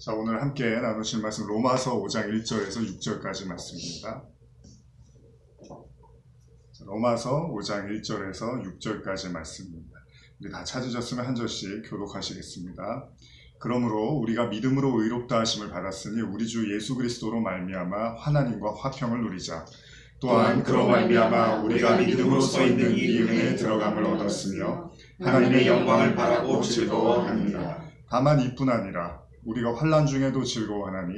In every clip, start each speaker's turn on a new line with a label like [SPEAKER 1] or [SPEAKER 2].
[SPEAKER 1] 자, 오늘 함께 나누실 말씀 로마서 5장 1절에서 6절까지 말씀입니다. 로마서 5장 1절에서 6절까지 말씀입니다. 우리 다 찾으셨으면 한 절씩 교독하시겠습니다. 그러므로 우리가 믿음으로 의롭다 하심을 받았으니 우리 주 예수 그리스도로 말미암아 하나님과 화평을 누리자. 또한 그로 말미암아 우리가 믿음으로 써 있는 이 은혜에 들어감을 얻었으며 하나님의 영광을 바라고 즐거워합니다. 다만 이뿐 아니라 우리가 환난 중에도 즐거워하나니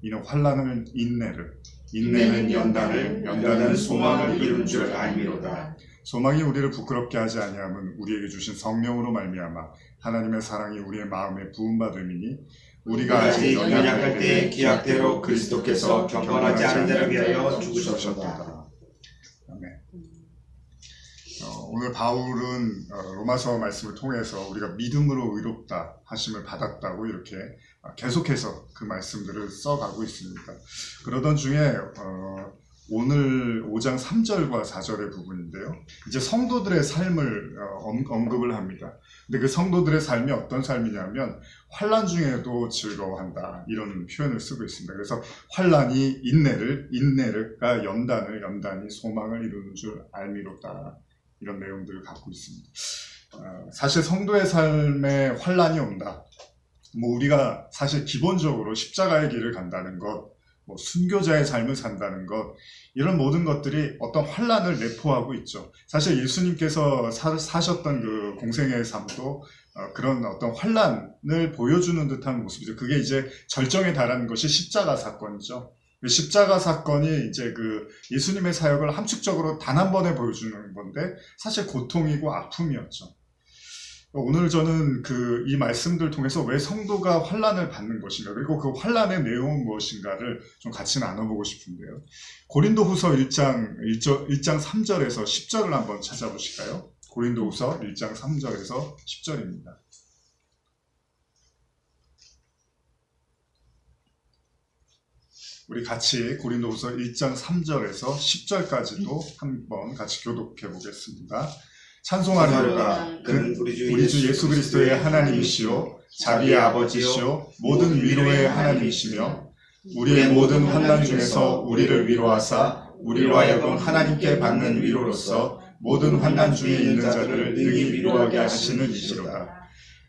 [SPEAKER 1] 이는 환난은 인내를, 인내는 연단을, 연단은 소망을 이룬 줄 알미로다. 소망이 우리를 부끄럽게 하지 아니함은 우리에게 주신 성령으로 말미암아 하나님의 사랑이 우리의 마음에 부음받음이니 우리가 아직 연약할 때의 기약대로 그리스도께서 경건하지 않은 자를 위하여 죽으셨다. 아멘. 오늘 바울은 로마서 말씀을 통해서 우리가 믿음으로 의롭다 하심을 받았다고 이렇게 계속해서 그 말씀들을 써가고 있습니다. 그러던 중에 오늘 5장 3절과 4절의 부분인데요. 이제 성도들의 삶을 언급을 합니다. 근데 그 성도들의 삶이 어떤 삶이냐면 환난 중에도 즐거워한다 이런 표현을 쓰고 있습니다. 그래서 환난이 인내를, 인내가 연단을, 연단이 소망을 이루는 줄 알미로다. 이런 내용들을 갖고 있습니다. 사실 성도의 삶에 환난이 온다. 우리가 사실 기본적으로 십자가의 길을 간다는 것, 순교자의 삶을 산다는 것, 이런 모든 것들이 어떤 환난을 내포하고 있죠. 사실 예수님께서 사셨던 그 공생의 삶도 그런 어떤 환난을 보여주는 듯한 모습이죠. 그게 이제 절정에 달하는 것이 십자가 사건이죠. 십자가 사건이 이제 그 예수님의 사역을 함축적으로 단 한 번에 보여주는 건데 사실 고통이고 아픔이었죠. 오늘 저는 이 말씀들 통해서 왜 성도가 환난을 받는 것인가, 그리고 그 환난의 내용은 무엇인가를 좀 같이 나눠보고 싶은데요. 고린도후서 1장 3절에서 10절을 한번 찾아보실까요? 고린도후서 1장 3절에서 10절입니다. 우리 같이 고린도후서 1장 3절에서 10절까지도 한번 같이 교독해 보겠습니다. 찬송하리로다. 그는 우리 주 예수 그리스도의 하나님이시요 자비의 아버지시요 모든 위로의 하나님이시며 우리의 모든 환난 중에서 우리를 위로하사 우리로 하여금 하나님께 받는 위로로서 모든 환난 중에 있는 자들을 능히 위로하게 하시는 이시로다.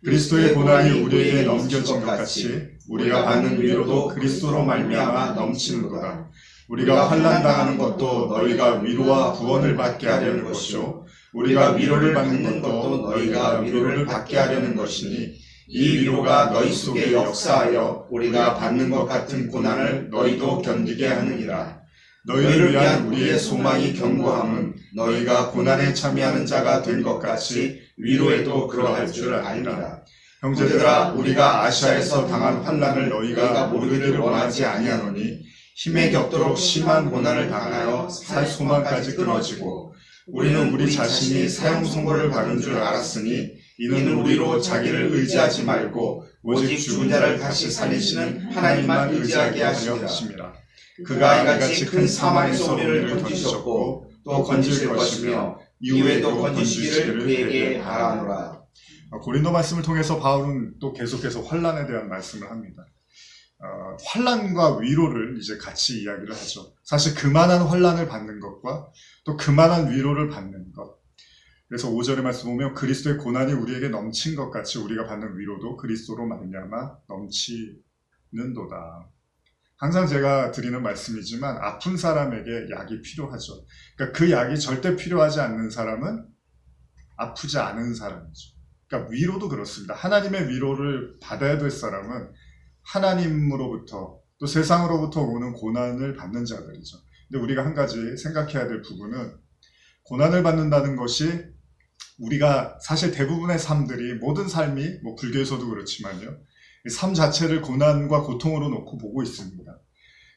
[SPEAKER 1] 그리스도의 고난이 우리에게 넘겨진 것 같이 우리가 받는 위로도 그리스도로 말미암아 넘치는도다. 우리가 환난당하는 것도 너희가 위로와 구원을 받게 하려는 것이요 우리가 위로를 받는 것도 너희가 위로를 받게 하려는 것이니 이 위로가 너희 속에 역사하여 우리가 받는 것 같은 고난을 너희도 견디게 하느니라. 너희를 위한 우리의 소망이 견고함은 너희가 고난에 참여하는 자가 된 것 같이 위로에도 그러할 줄 아니라. 형제들아, 우리가 아시아에서 당한 환난을 너희가 모르기를 원하지 아니하노니 힘에 겹도록 심한 고난을 당하여 살 소망까지 끊어지고 우리는 우리 자신이 사형 선고를 받은 줄 알았으니 이는 우리로 자기를 의지하지 말고 오직 죽은 자를 다시 살리시는 하나님만 의지하게 하려 하심이라. 그가 이같이 큰 사망에서 우리를 건지셨고 또 건질 것이며 이후에도 건지시기를 그에게 바라노라. 고린도 말씀을 통해서 바울은 또 계속해서 환난에 대한 말씀을 합니다. 환난과 위로를 이제 같이 이야기를 하죠. 사실 그만한 환난을 받는 것과 또 그만한 위로를 받는 것. 그래서 5절의 말씀 보면 그리스도의 고난이 우리에게 넘친 것 같이 우리가 받는 위로도 그리스도로 말미암아 넘치는도다. 항상 제가 드리는 말씀이지만 아픈 사람에게 약이 필요하죠. 그러니까 그 약이 절대 필요하지 않는 사람은 아프지 않은 사람이죠. 그러니까 위로도 그렇습니다. 하나님의 위로를 받아야 될 사람은 하나님으로부터 또 세상으로부터 오는 고난을 받는 자들이죠. 근데 우리가 한 가지 생각해야 될 부분은 고난을 받는다는 것이 우리가 사실 대부분의 삶들이 모든 삶이 불교에서도 그렇지만요. 삶 자체를 고난과 고통으로 놓고 보고 있습니다.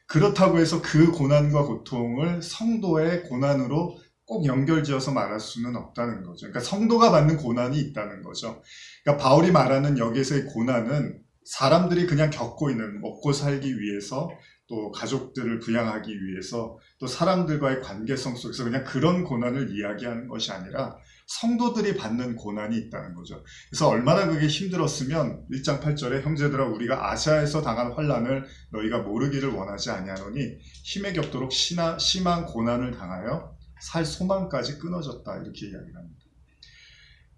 [SPEAKER 1] 그렇다고 해서 그 고난과 고통을 성도의 고난으로 꼭 연결지어서 말할 수는 없다는 거죠. 그러니까 성도가 받는 고난이 있다는 거죠. 그러니까 바울이 말하는 여기에서의 고난은 사람들이 그냥 겪고 있는 먹고 살기 위해서 또 가족들을 부양하기 위해서 또 사람들과의 관계성 속에서 그냥 그런 고난을 이야기하는 것이 아니라 성도들이 받는 고난이 있다는 거죠. 그래서 얼마나 그게 힘들었으면 1장 8절에 형제들아 우리가 아시아에서 당한 환난을 너희가 모르기를 원하지 아니하노니 힘에 겹도록 심한 고난을 당하여 살 소망까지 끊어졌다 이렇게 이야기를 합니다.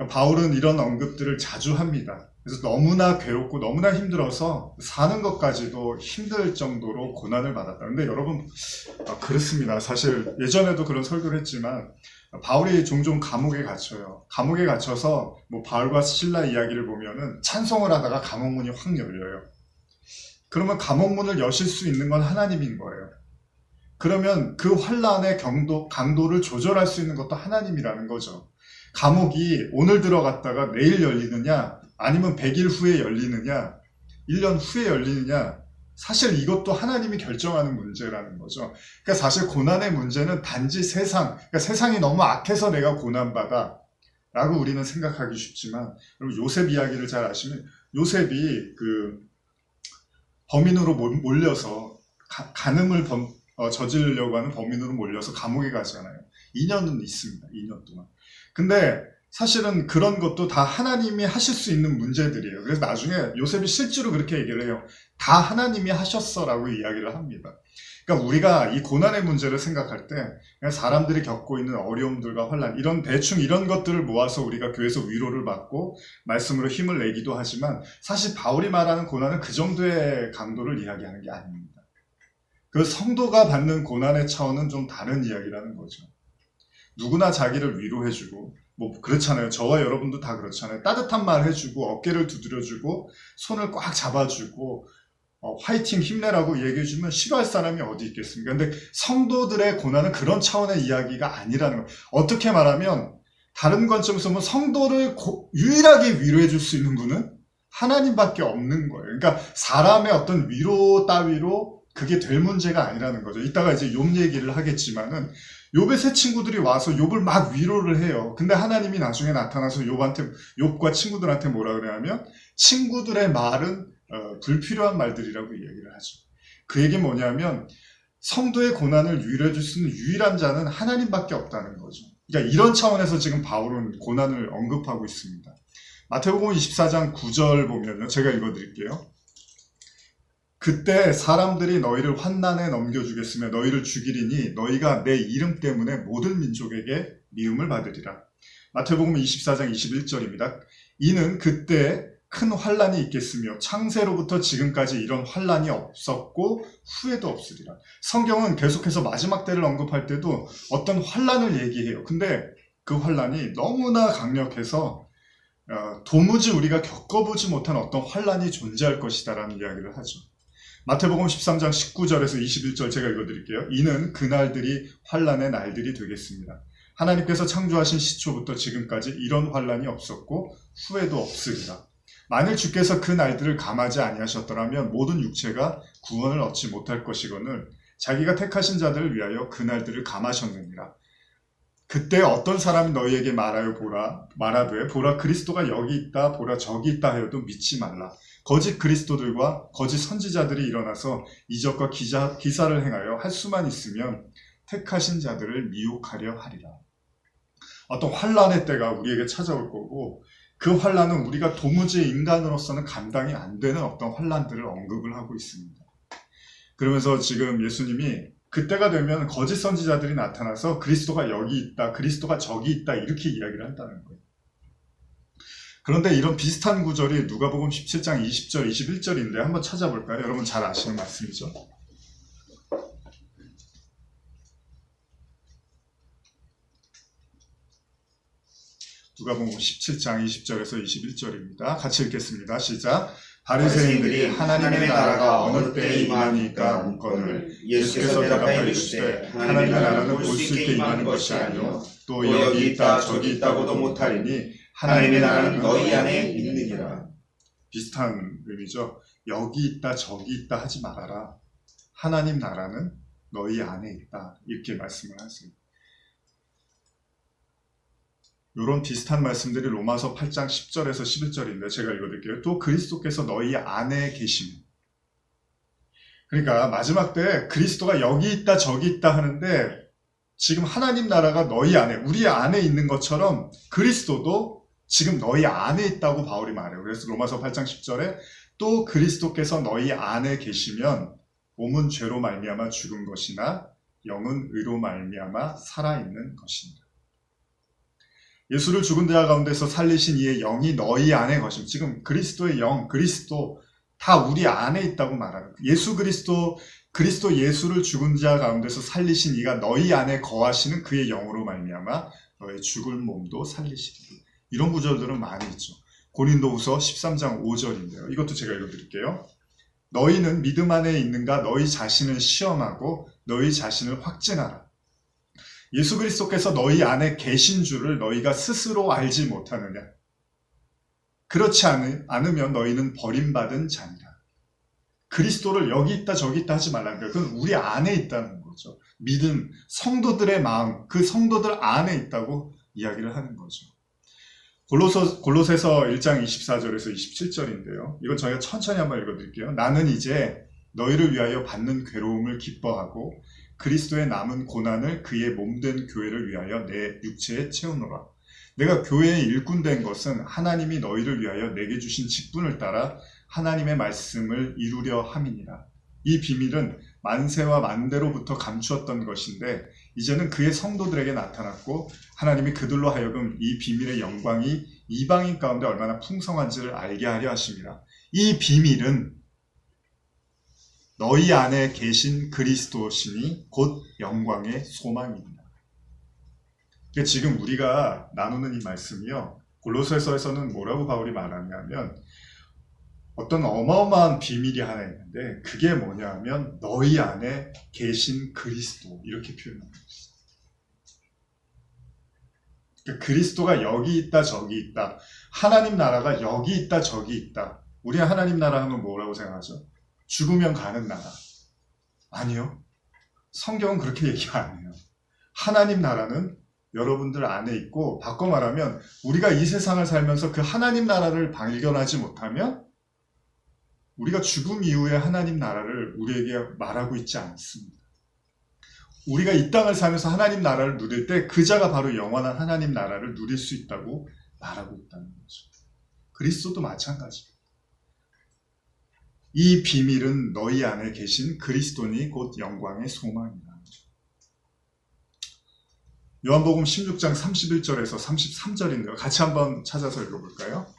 [SPEAKER 1] 바울은 이런 언급들을 자주 합니다. 그래서 너무나 괴롭고 너무나 힘들어서 사는 것까지도 힘들 정도로 고난을 받았다. 근데 여러분 그렇습니다. 사실 예전에도 그런 설교를 했지만 바울이 종종 감옥에 갇혀요. 감옥에 갇혀서 뭐 바울과 실라 이야기를 보면은 찬송을 하다가 감옥문이 확 열려요. 그러면 감옥문을 여실 수 있는 건 하나님인 거예요. 그러면 그 환난의 강도를 조절할 수 있는 것도 하나님이라는 거죠. 감옥이 오늘 들어갔다가 내일 열리느냐 아니면 100일 후에 열리느냐 1년 후에 열리느냐 사실 이것도 하나님이 결정하는 문제라는 거죠. 그러니까 사실 고난의 문제는 단지 그러니까 세상이 너무 악해서 내가 고난받아 라고 우리는 생각하기 쉽지만 여러분 요셉 이야기를 잘 아시면 요셉이 그 범인으로 몰려서 간음을 저지르려고 하는 범인으로 몰려서 감옥에 가잖아요. 2년은 있습니다. 2년 동안. 근데 사실은 그런 것도 다 하나님이 하실 수 있는 문제들이에요. 그래서 나중에 요셉이 실제로 그렇게 얘기를 해요. 다 하나님이 하셨어라고 이야기를 합니다. 그러니까 우리가 이 고난의 문제를 생각할 때 그냥 사람들이 겪고 있는 어려움들과 환난 대충 이런 것들을 모아서 우리가 교회에서 위로를 받고 말씀으로 힘을 내기도 하지만 사실 바울이 말하는 고난은 그 정도의 강도를 이야기하는 게 아닙니다. 그 성도가 받는 고난의 차원은 좀 다른 이야기라는 거죠. 누구나 자기를 위로해주고 뭐 그렇잖아요. 저와 여러분도 다 그렇잖아요. 따뜻한 말 해주고 어깨를 두드려주고 손을 꽉 잡아주고 화이팅 힘내라고 얘기해주면 싫어할 사람이 어디 있겠습니까? 근데 성도들의 고난은 그런 차원의 이야기가 아니라는 거예요. 어떻게 말하면 다른 관점에서 보면 성도를 유일하게 위로해줄 수 있는 분은 하나님밖에 없는 거예요. 그러니까 사람의 어떤 위로 따위로 그게 될 문제가 아니라는 거죠. 이따가 이제 욥 얘기를 하겠지만은 욥의 새 친구들이 와서 욥을 막 위로를 해요. 근데 하나님이 나중에 나타나서 욥과 친구들한테 뭐라 그러냐면 친구들의 말은 불필요한 말들이라고 이야기를 하죠. 그 얘기는 뭐냐면 성도의 고난을 위로해 줄 수 있는 유일한 자는 하나님밖에 없다는 거죠. 그러니까 이런 차원에서 지금 바울은 고난을 언급하고 있습니다. 마태복음 24장 9절 보면요. 제가 읽어드릴게요. 그때 사람들이 너희를 환난에 넘겨주겠으며 너희를 죽이리니 너희가 내 이름 때문에 모든 민족에게 미움을 받으리라. 마태복음 24장 21절입니다. 이는 그때 큰 환난이 있겠으며 창세로부터 지금까지 이런 환난이 없었고 후에도 없으리라. 성경은 계속해서 마지막 때를 언급할 때도 어떤 환난을 얘기해요. 근데 그 환난이 너무나 강력해서 도무지 우리가 겪어보지 못한 어떤 환난이 존재할 것이다라는 이야기를 하죠. 마태복음 13장 19절에서 21절 제가 읽어드릴게요. 이는 그날들이 환난의 날들이 되겠습니다. 하나님께서 창조하신 시초부터 지금까지 이런 환난이 없었고 후에도 없으리라. 만일 주께서 그 날들을 감하지 아니하셨더라면 모든 육체가 구원을 얻지 못할 것이거늘 자기가 택하신 자들을 위하여 그 날들을 감하셨느니라. 그때 어떤 사람이 너희에게 말하되 보라 그리스도가 여기 있다 보라 저기 있다 하여도 믿지 말라. 거짓 그리스도들과 거짓 선지자들이 일어나서 이적과 기사를 행하여 할 수만 있으면 택하신 자들을 미혹하려 하리라. 어떤 환난의 때가 우리에게 찾아올 거고 그 환난은 우리가 도무지 인간으로서는 감당이 안 되는 어떤 환난들을 언급을 하고 있습니다. 그러면서 지금 예수님이 그때가 되면 거짓 선지자들이 나타나서 그리스도가 여기 있다, 그리스도가 저기 있다 이렇게 이야기를 한다는 거예요. 그런데 이런 비슷한 구절이 누가복음 17장 20절, 21절인데 한번 찾아볼까요? 여러분 잘 아시는 말씀이죠. 누가복음 17장 20절에서 21절입니다. 같이 읽겠습니다. 시작. 바리새인들이 하나님의 나라가 어느 때에 임하니까 묻거늘 예수께서 대답하여 이르시되 하나님의 나라는 볼 수 있게 임하는 것이 아니요 또 여기 있다 저기 있다고도 못하리니 하나님의 나라는 너희 안에 있느니라. 비슷한 의미죠. 여기 있다 저기 있다 하지 말아라. 하나님 나라는 너희 안에 있다. 이렇게 말씀을 하세요. 이런 비슷한 말씀들이 로마서 8장 10절에서 11절인데 제가 읽어드릴게요. 또 그리스도께서 너희 안에 계시면. 그러니까 마지막 때 그리스도가 여기 있다 저기 있다 하는데 지금 하나님 나라가 너희 안에, 우리 안에 있는 것처럼 그리스도도 지금 너희 안에 있다고 바울이 말해요. 그래서 로마서 8장 10절에 또 그리스도께서 너희 안에 계시면 몸은 죄로 말미암아 죽은 것이나 영은 의로 말미암아 살아있는 것입니다. 예수를 죽은 자 가운데서 살리신 이의 영이 너희 안에 거심. 지금 그리스도의 영, 그리스도 다 우리 안에 있다고 말하는 거예요. 그리스도 예수를 죽은 자 가운데서 살리신 이가 너희 안에 거하시는 그의 영으로 말미암아 너의 죽을 몸도 살리시리니. 이런 구절들은 많이 있죠. 고린도후서 13장 5절인데요. 이것도 제가 읽어드릴게요. 너희는 믿음 안에 있는가 너희 자신을 시험하고 너희 자신을 확증하라. 예수 그리스도께서 너희 안에 계신 줄을 너희가 스스로 알지 못하느냐. 그렇지 않으면 너희는 버림받은 자니라. 그리스도를 여기 있다 저기 있다 하지 말라는 거예요. 그건 우리 안에 있다는 거죠. 믿음, 성도들의 마음, 그 성도들 안에 있다고 이야기를 하는 거죠. 골로새서 1장 24절에서 27절인데요. 이건 저희가 천천히 한번 읽어드릴게요. 나는 이제 너희를 위하여 받는 괴로움을 기뻐하고 그리스도의 남은 고난을 그의 몸된 교회를 위하여 내 육체에 채우노라. 내가 교회의 일꾼 된 것은 하나님이 너희를 위하여 내게 주신 직분을 따라 하나님의 말씀을 이루려 함이니라. 이 비밀은 만세와 만대로부터 감추었던 것인데 이제는 그의 성도들에게 나타났고 하나님이 그들로 하여금 이 비밀의 영광이 이방인 가운데 얼마나 풍성한지를 알게 하려 하심이라. 이 비밀은 너희 안에 계신 그리스도시니 곧 영광의 소망입니다. 그러니까 지금 우리가 나누는 이 말씀이요. 골로새서에서는 뭐라고 바울이 말하냐면 어떤 어마어마한 비밀이 하나 있는데 그게 뭐냐 하면 너희 안에 계신 그리스도 이렇게 표현하고 있어요. 그러니까 그리스도가 여기 있다 저기 있다. 하나님 나라가 여기 있다 저기 있다. 우리 하나님 나라 하면 뭐라고 생각하죠? 죽으면 가는 나라. 아니요. 성경은 그렇게 얘기 안 해요. 하나님 나라는 여러분들 안에 있고 바꿔 말하면 우리가 이 세상을 살면서 그 하나님 나라를 발견하지 못하면 우리가 죽음 이후에 하나님 나라를 우리에게 말하고 있지 않습니다. 우리가 이 땅을 살면서 하나님 나라를 누릴 때 그 자가 바로 영원한 하나님 나라를 누릴 수 있다고 말하고 있다는 거죠. 그리스도도 마찬가지입니다. 이 비밀은 너희 안에 계신 그리스도니 곧 영광의 소망이다. 요한복음 16장 31절에서 33절인데요. 같이 한번 찾아서 읽어볼까요?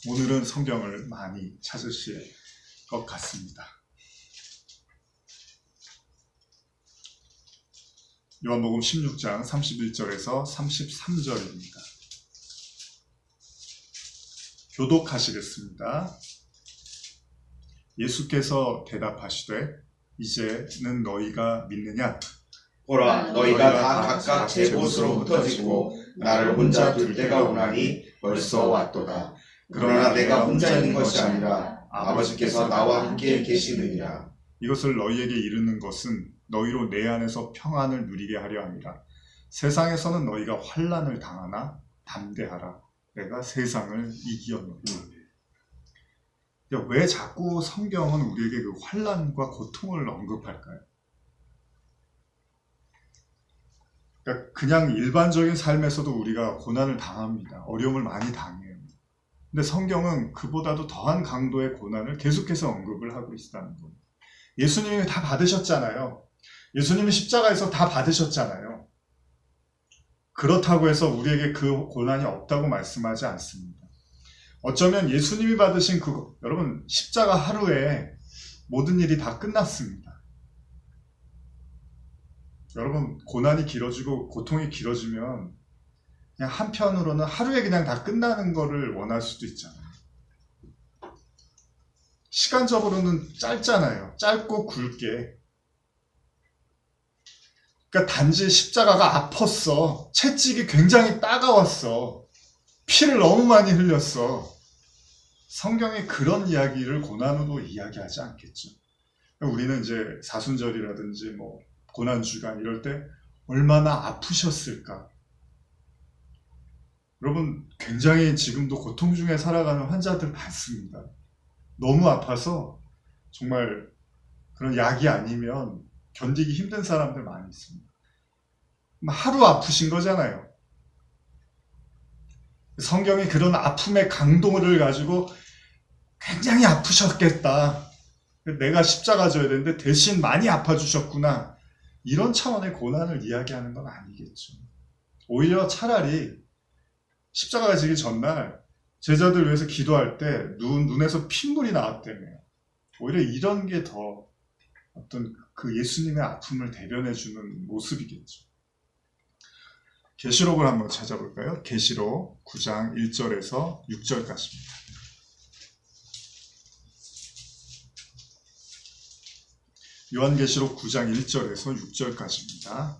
[SPEAKER 1] 오늘은 성경을 많이 찾으실 것 같습니다. 요한복음 16장 31절에서 33절입니다. 교독하시겠습니다. 예수께서 대답하시되 이제는 너희가 믿느냐?
[SPEAKER 2] 보라, 너희가 다 각각 제 곳으로 흩어지고 나를 혼자 둘 때가 오나니 벌써 왔도다. 그러나 내가 혼자 있는 것이 아니라 아버지께서 나와 함께 계시느니라.
[SPEAKER 1] 이것을 너희에게 이르는 것은 너희로 내 안에서 평안을 누리게 하려 함이라. 세상에서는 너희가 환난을 당하나 담대하라. 내가 세상을 이기었노라. 왜 자꾸 성경은 우리에게 그 환난과 고통을 언급할까요? 그러니까 그냥 일반적인 삶에서도 우리가 고난을 당합니다. 어려움을 많이 당해요. 근데 성경은 그보다도 더한 강도의 고난을 계속해서 언급을 하고 있다는 겁니다. 예수님이 다 받으셨잖아요. 예수님이 십자가에서 다 받으셨잖아요. 그렇다고 해서 우리에게 그 고난이 없다고 말씀하지 않습니다. 어쩌면 예수님이 받으신 여러분 십자가 하루에 모든 일이 다 끝났습니다. 여러분 고난이 길어지고 고통이 길어지면 그냥 한편으로는 하루에 그냥 다 끝나는 거를 원할 수도 있잖아요. 시간적으로는 짧잖아요. 짧고 굵게. 그러니까 단지 십자가가 아팠어. 채찍이 굉장히 따가웠어. 피를 너무 많이 흘렸어. 성경에 그런 이야기를 고난으로 이야기하지 않겠죠. 우리는 이제 사순절이라든지 뭐 고난주간 이럴 때 얼마나 아프셨을까. 여러분 굉장히 지금도 고통 중에 살아가는 환자들 많습니다. 너무 아파서 정말 그런 약이 아니면 견디기 힘든 사람들 많이 있습니다. 하루 아프신 거잖아요. 성경이 그런 아픔의 강도를 가지고 굉장히 아프셨겠다. 내가 십자가 져야 되는데 대신 많이 아파주셨구나. 이런 차원의 고난을 이야기하는 건 아니겠죠. 오히려 차라리 십자가 지기 전날 제자들 위해서 기도할 때 눈에서 핏물이 나왔다며요. 오히려 이런 게 더 어떤 그 예수님의 아픔을 대변해주는 모습이겠죠. 계시록을 한번 찾아볼까요? 계시록 9장 1절에서 6절까지입니다. 요한계시록 9장 1절에서 6절까지입니다.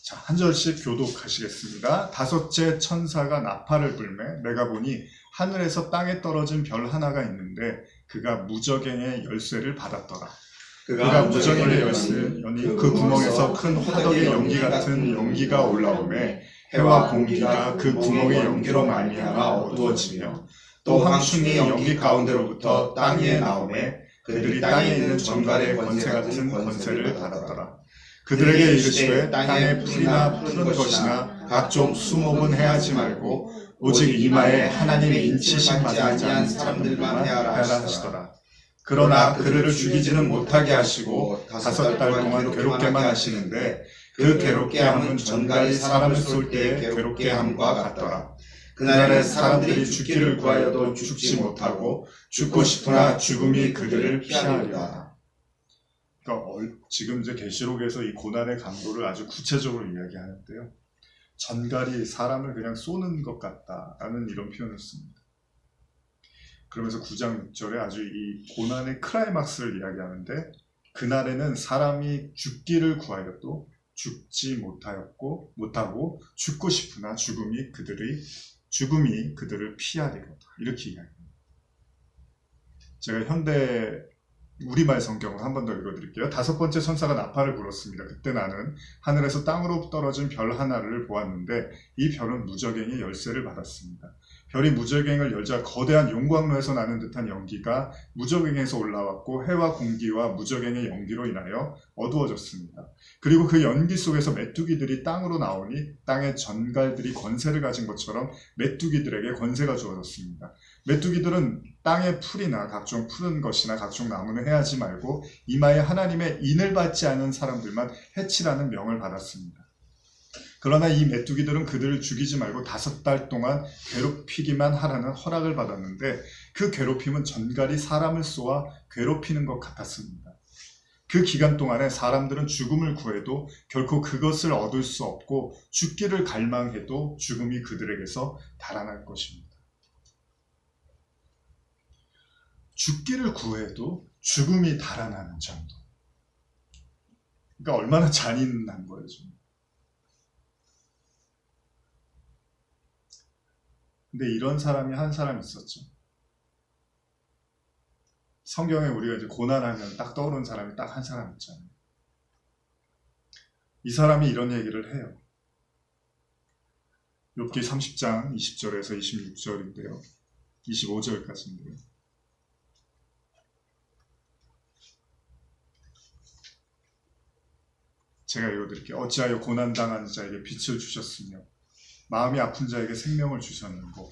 [SPEAKER 1] 자, 한 절씩 교독하시겠습니다. 다섯째 천사가 나팔을 불매 내가 보니 하늘에서 땅에 떨어진 별 하나가 있는데 그가 무저갱의 열쇠를 받았더라. 그가 무저갱의 열쇠를 여니 그 구멍에서 큰 화덕의 연기 같은 연기가 올라오매 해와 공기가 그 구멍의 연기로 말미암아 어두워지며 또 황충이 연기 가운데로부터 땅 위에 나오매 그들이 땅에 있는 전갈의 권세 같은 권세를 받았더라. 그들에게 이르시되 땅에 풀이나 푸른 것이나 각종 수목은 해하지 말고 오직 이마에 하나님의 인치심 받지 아니한 사람들만 해하라 하시더라. 그러나 그들을 죽이지는 못하게 하시고 5달 동안 괴롭게만 하시는데 그 괴롭게 함은 전갈이 사람을 쏠 때의 괴롭게 함과 같더라. 그날에 사람들이 죽기를 구하여도 죽지 못하고 죽고 싶으나 죽음이 그들을 피하리라. 그러니까 지금 이제 계시록에서 이 고난의 강도를 아주 구체적으로 이야기하는데요. 전갈이 사람을 그냥 쏘는 것 같다라는 이런 표현을 씁니다. 그러면서 9장 6절에 아주 이 고난의 클라이막스를 이야기하는데 그날에는 사람이 죽기를 구하여도 죽지 못하고 죽고 싶으나 죽음이 그들을 피하리로다. 이렇게 이야기합니다. 제가 현대 우리말 성경을 한 번 더 읽어드릴게요. 5번째 천사가 나팔을 불었습니다. 그때 나는 하늘에서 땅으로 떨어진 별 하나를 보았는데 이 별은 무저갱의 열쇠를 받았습니다. 별이 무저갱을 열자 거대한 용광로에서 나는 듯한 연기가 무저갱에서 올라왔고 해와 공기와 무저갱의 연기로 인하여 어두워졌습니다. 그리고 그 연기 속에서 메뚜기들이 땅으로 나오니 땅의 전갈들이 권세를 가진 것처럼 메뚜기들에게 권세가 주어졌습니다. 메뚜기들은 땅의 풀이나 각종 푸른 것이나 각종 나무는 해하지 말고 이마에 하나님의 인을 받지 않은 사람들만 해치라는 명을 받았습니다. 그러나 이 메뚜기들은 그들을 죽이지 말고 5달 동안 괴롭히기만 하라는 허락을 받았는데 그 괴롭힘은 전갈이 사람을 쏘아 괴롭히는 것 같았습니다. 그 기간 동안에 사람들은 죽음을 구해도 결코 그것을 얻을 수 없고 죽기를 갈망해도 죽음이 그들에게서 달아날 것입니다. 죽기를 구해도 죽음이 달아나는 정도. 그러니까 얼마나 잔인한 거예요, 지금. 근데 이런 사람이 한 사람 있었죠. 성경에 우리가 이제 고난하면 딱 떠오르는 사람이 딱 한 사람 있잖아요. 이 사람이 이런 얘기를 해요. 욥기 30장 20절에서 26절인데요. 25절까지인데요. 제가 읽어드릴게요. 어찌하여 고난당하는 자에게 빛을 주셨으며 마음이 아픈 자에게 생명을 주셨는고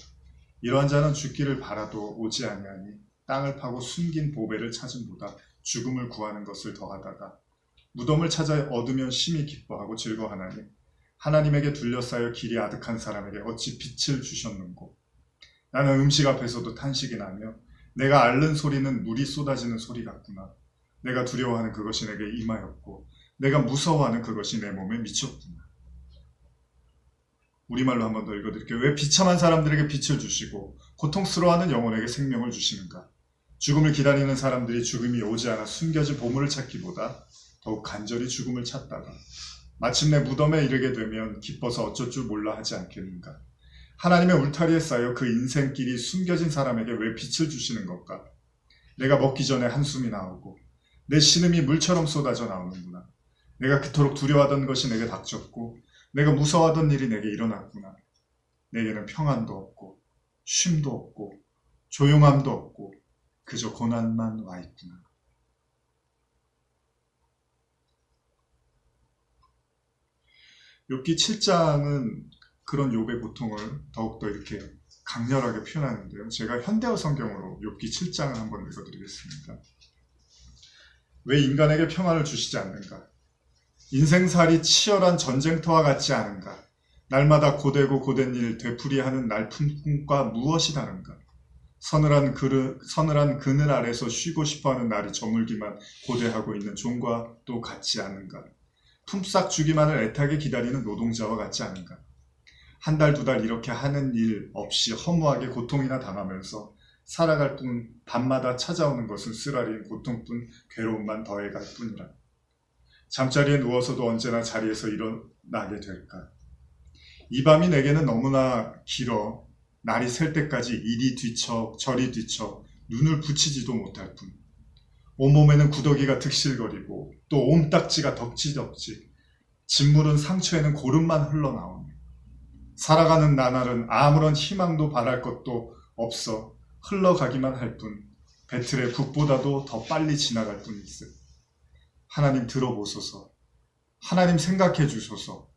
[SPEAKER 1] 이러한 자는 죽기를 바라도 오지 아니하니 땅을 파고 숨긴 보배를 찾음보다 죽음을 구하는 것을 더하다가 무덤을 찾아 얻으면 심히 기뻐하고 즐거워하나니 하나님에게 둘러싸여 길이 아득한 사람에게 어찌 빛을 주셨는고 나는 음식 앞에서도 탄식이 나며 내가 앓는 소리는 물이 쏟아지는 소리 같구나. 내가 두려워하는 그것이 내게 임하였고 내가 무서워하는 그것이 내 몸에 미쳤구나. 우리말로 한 번 더 읽어드릴게요. 왜 비참한 사람들에게 빛을 주시고 고통스러워하는 영혼에게 생명을 주시는가? 죽음을 기다리는 사람들이 죽음이 오지 않아 숨겨진 보물을 찾기보다 더욱 간절히 죽음을 찾다가 마침내 무덤에 이르게 되면 기뻐서 어쩔 줄 몰라 하지 않겠는가? 하나님의 울타리에 쌓여 그 인생길이 숨겨진 사람에게 왜 빛을 주시는 것까? 내가 먹기 전에 한숨이 나오고 내 신음이 물처럼 쏟아져 나오는구나. 내가 그토록 두려워하던 것이 내게 닥쳤고 내가 무서워하던 일이 내게 일어났구나. 내게는 평안도 없고 쉼도 없고 조용함도 없고 그저 고난만 와 있구나. 욥기 7장은 그런 욥의 고통을 더욱더 이렇게 강렬하게 표현하는데요. 제가 현대어 성경으로 욥기 7장을 한번 읽어드리겠습니다. 왜 인간에게 평안을 주시지 않는가? 인생살이 치열한 전쟁터와 같지 않은가? 날마다 고되고 고된 일 되풀이하는 날품 꿈과 무엇이 다른가? 서늘한 그늘 아래서 쉬고 싶어하는 날이 저물기만 고대하고 있는 종과 또 같지 않은가? 품삯 주기만을 애타게 기다리는 노동자와 같지 않은가? 한 달, 두 달 이렇게 하는 일 없이 허무하게 고통이나 당하면서 살아갈 뿐 밤마다 찾아오는 것은 쓰라린 고통뿐 괴로움만 더해갈 뿐이라. 잠자리에 누워서도 언제나 자리에서 일어나게 될까? 이 밤이 내게는 너무나 길어 날이 셀 때까지 이리 뒤척 저리 뒤척 눈을 붙이지도 못할 뿐. 온몸에는 구더기가 득실거리고 또 옴딱지가 덕지덕지, 진물은 상처에는 고름만 흘러나오네. 살아가는 나날은 아무런 희망도 바랄 것도 없어 흘러가기만 할 뿐, 배틀의 북보다도 더 빨리 지나갈 뿐일세. 하나님 들어보소서. 하나님 생각해 주소서.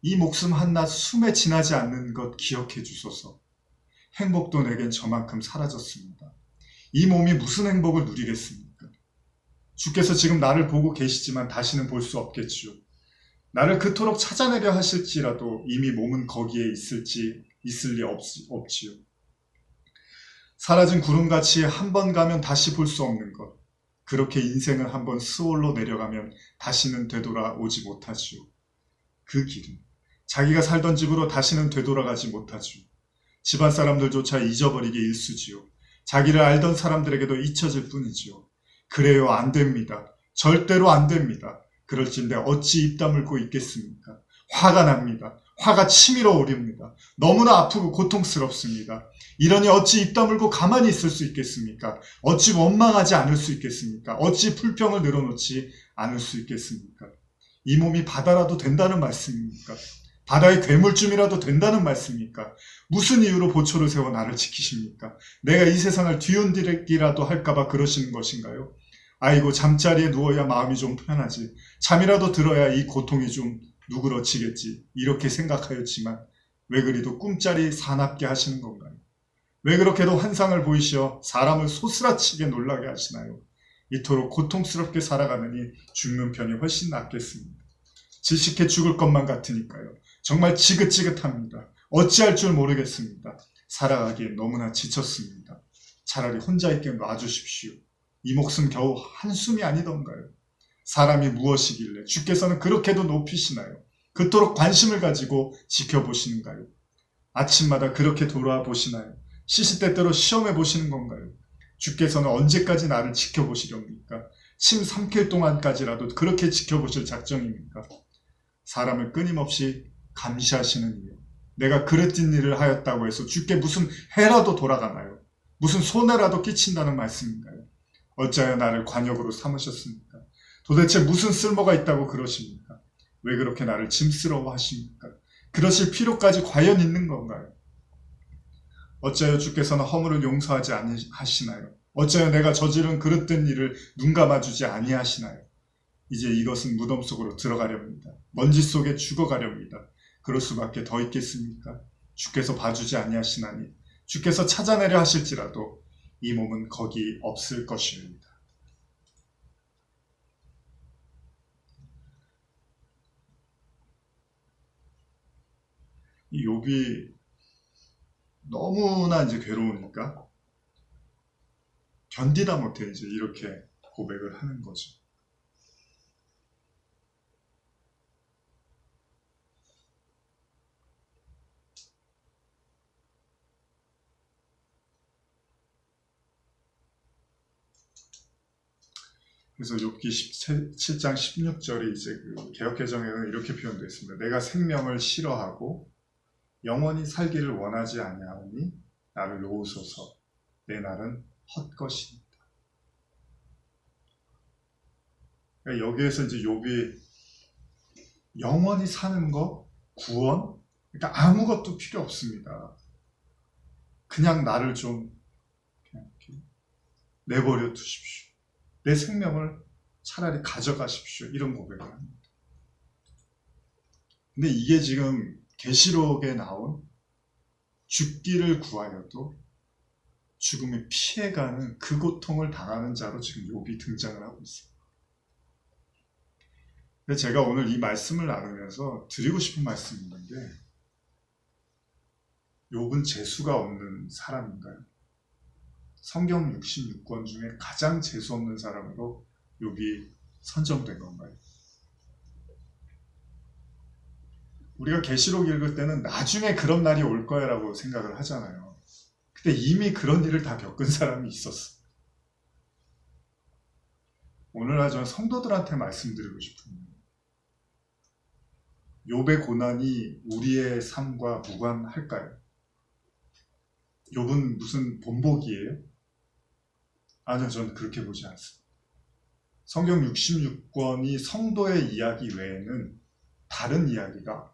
[SPEAKER 1] 이 목숨 한낱 숨에 지나지 않는 것 기억해 주소서. 행복도 내겐 저만큼 사라졌습니다. 이 몸이 무슨 행복을 누리겠습니까? 주께서 지금 나를 보고 계시지만 다시는 볼 수 없겠지요. 나를 그토록 찾아내려 하실지라도 이미 몸은 거기에 있을 리 없지요. 사라진 구름같이 한 번 가면 다시 볼 수 없는 것. 그렇게 인생을 한번 스올로 내려가면 다시는 되돌아오지 못하지요. 그 길은 자기가 살던 집으로 다시는 되돌아가지 못하지요. 집안 사람들조차 잊어버리기 일쑤지요. 자기를 알던 사람들에게도 잊혀질 뿐이지요. 그래요, 안 됩니다. 절대로 안 됩니다. 그럴진데 어찌 입 다물고 있겠습니까? 화가 납니다. 화가 치밀어 오릅니다. 너무나 아프고 고통스럽습니다. 이러니 어찌 입 다물고 가만히 있을 수 있겠습니까? 어찌 원망하지 않을 수 있겠습니까? 어찌 불평을 늘어놓지 않을 수 있겠습니까? 이 몸이 바다라도 된다는 말씀입니까? 바다의 괴물쯤이라도 된다는 말씀입니까? 무슨 이유로 보초를 세워 나를 지키십니까? 내가 이 세상을 뒤흔들기라도 할까봐 그러시는 것인가요? 아이고, 잠자리에 누워야 마음이 좀 편하지. 잠이라도 들어야 이 고통이 좀 누그러지겠지. 이렇게 생각하였지만 왜 그리도 꿈자리 사납게 하시는 건가요? 왜 그렇게도 환상을 보이시어 사람을 소스라치게 놀라게 하시나요? 이토록 고통스럽게 살아가느니 죽는 편이 훨씬 낫겠습니다. 질식해 죽을 것만 같으니까요. 정말 지긋지긋합니다. 어찌할 줄 모르겠습니다. 살아가기에 너무나 지쳤습니다. 차라리 혼자 있게 놔주십시오. 이 목숨 겨우 한숨이 아니던가요? 사람이 무엇이길래 주께서는 그렇게도 높이시나요? 그토록 관심을 가지고 지켜보시는가요? 아침마다 그렇게 돌아보시나요? 시시때때로 시험해 보시는 건가요? 주께서는 언제까지 나를 지켜보시렵니까? 침 삼킬 동안까지라도 그렇게 지켜보실 작정입니까? 사람을 끊임없이 감시하시는 이유. 내가 그릇된 일을 하였다고 해서 주께 무슨 해라도 돌아가나요? 무슨 손해라도 끼친다는 말씀인가요? 어찌하여 나를 관역으로 삼으셨습니까? 도대체 무슨 쓸모가 있다고 그러십니까? 왜 그렇게 나를 짐스러워 하십니까? 그러실 필요까지 과연 있는 건가요? 어찌하여 주께서는 허물을 용서하지 아니하시나요? 어찌하여 내가 저지른 그릇된 일을 눈감아주지 아니하시나요? 이제 이것은 무덤 속으로 들어가렵니다. 먼지 속에 죽어가렵니다. 그럴 수밖에 더 있겠습니까? 주께서 봐주지 아니하시나니 주께서 찾아내려 하실지라도 이 몸은 거기 없을 것입니다. 이 욥이 너무나 이제 괴로우니까 견디다 못해 이제 이렇게 고백을 하는 거죠. 그래서 욥기 7장 16절에 이제 그 개역개정에는 이렇게 표현되어 있습니다. 내가 생명을 싫어하고 영원히 살기를 원하지 아니하오니 나를 놓으소서. 내 날은 헛것이니라. 그러니까 여기에서 이제 욥이 영원히 사는 거, 구원, 그러니까 아무것도 필요 없습니다. 그냥 나를 좀 그냥 이렇게 내버려 두십시오. 내 생명을 차라리 가져가십시오. 이런 고백을 합니다. 근데 이게 지금 계시록에 나온 죽기를 구하여도 죽음에 피해가는 그 고통을 당하는 자로 지금 욥이 등장을 하고 있어요. 근데 제가 오늘 이 말씀을 나누면서 드리고 싶은 말씀이 있는데, 욥은 재수가 없는 사람인가요? 성경 66권 중에 가장 재수 없는 사람으로 욥이 선정된 건가요? 우리가 계시록 읽을 때는 나중에 그런 날이 올 거야 라고 생각을 하잖아요. 근데 이미 그런 일을 다 겪은 사람이 있었어. 오늘날 저는 성도들한테 말씀드리고 싶은 욥의 고난이 우리의 삶과 무관할까요? 욥은 무슨 본보기예요? 아니요, 저는 그렇게 보지 않습니다. 성경 66권이 성도의 이야기 외에는 다른 이야기가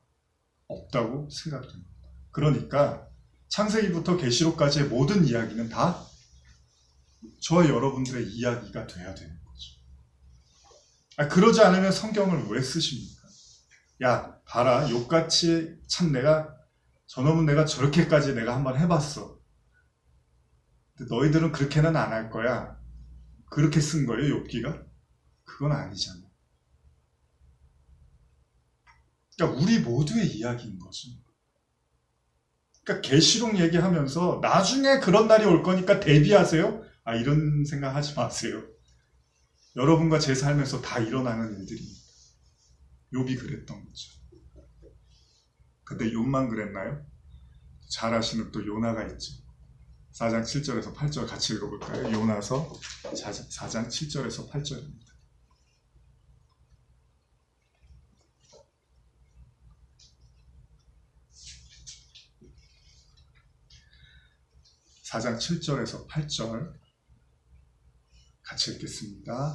[SPEAKER 1] 없다고 생각됩니다. 그러니까 창세기부터 계시록까지의 모든 이야기는 다 저와 여러분들의 이야기가 돼야 되는 거죠. 그러지 않으면 성경을 왜 쓰십니까? 야, 봐라, 욥같이 참 저놈은 내가 저렇게까지 내가 한번 해봤어. 근데 너희들은 그렇게는 안 할 거야. 그렇게 쓴 거예요, 욥기가? 그건 아니잖아요. 그러니까 우리 모두의 이야기인 거죠. 그러니까 계시록 얘기하면서 나중에 그런 날이 올 거니까 대비하세요? 이런 생각 하지 마세요. 여러분과 제 삶에서 다 일어나는 일들입니다. 욥이 그랬던 거죠. 근데 욥만 그랬나요? 잘 아시는 또 요나가 있죠. 4장 7절에서 8절 같이 읽어볼까요? 요나서 4장 7절에서 8절입니다. 4장 7절에서 8절 같이 읽겠습니다.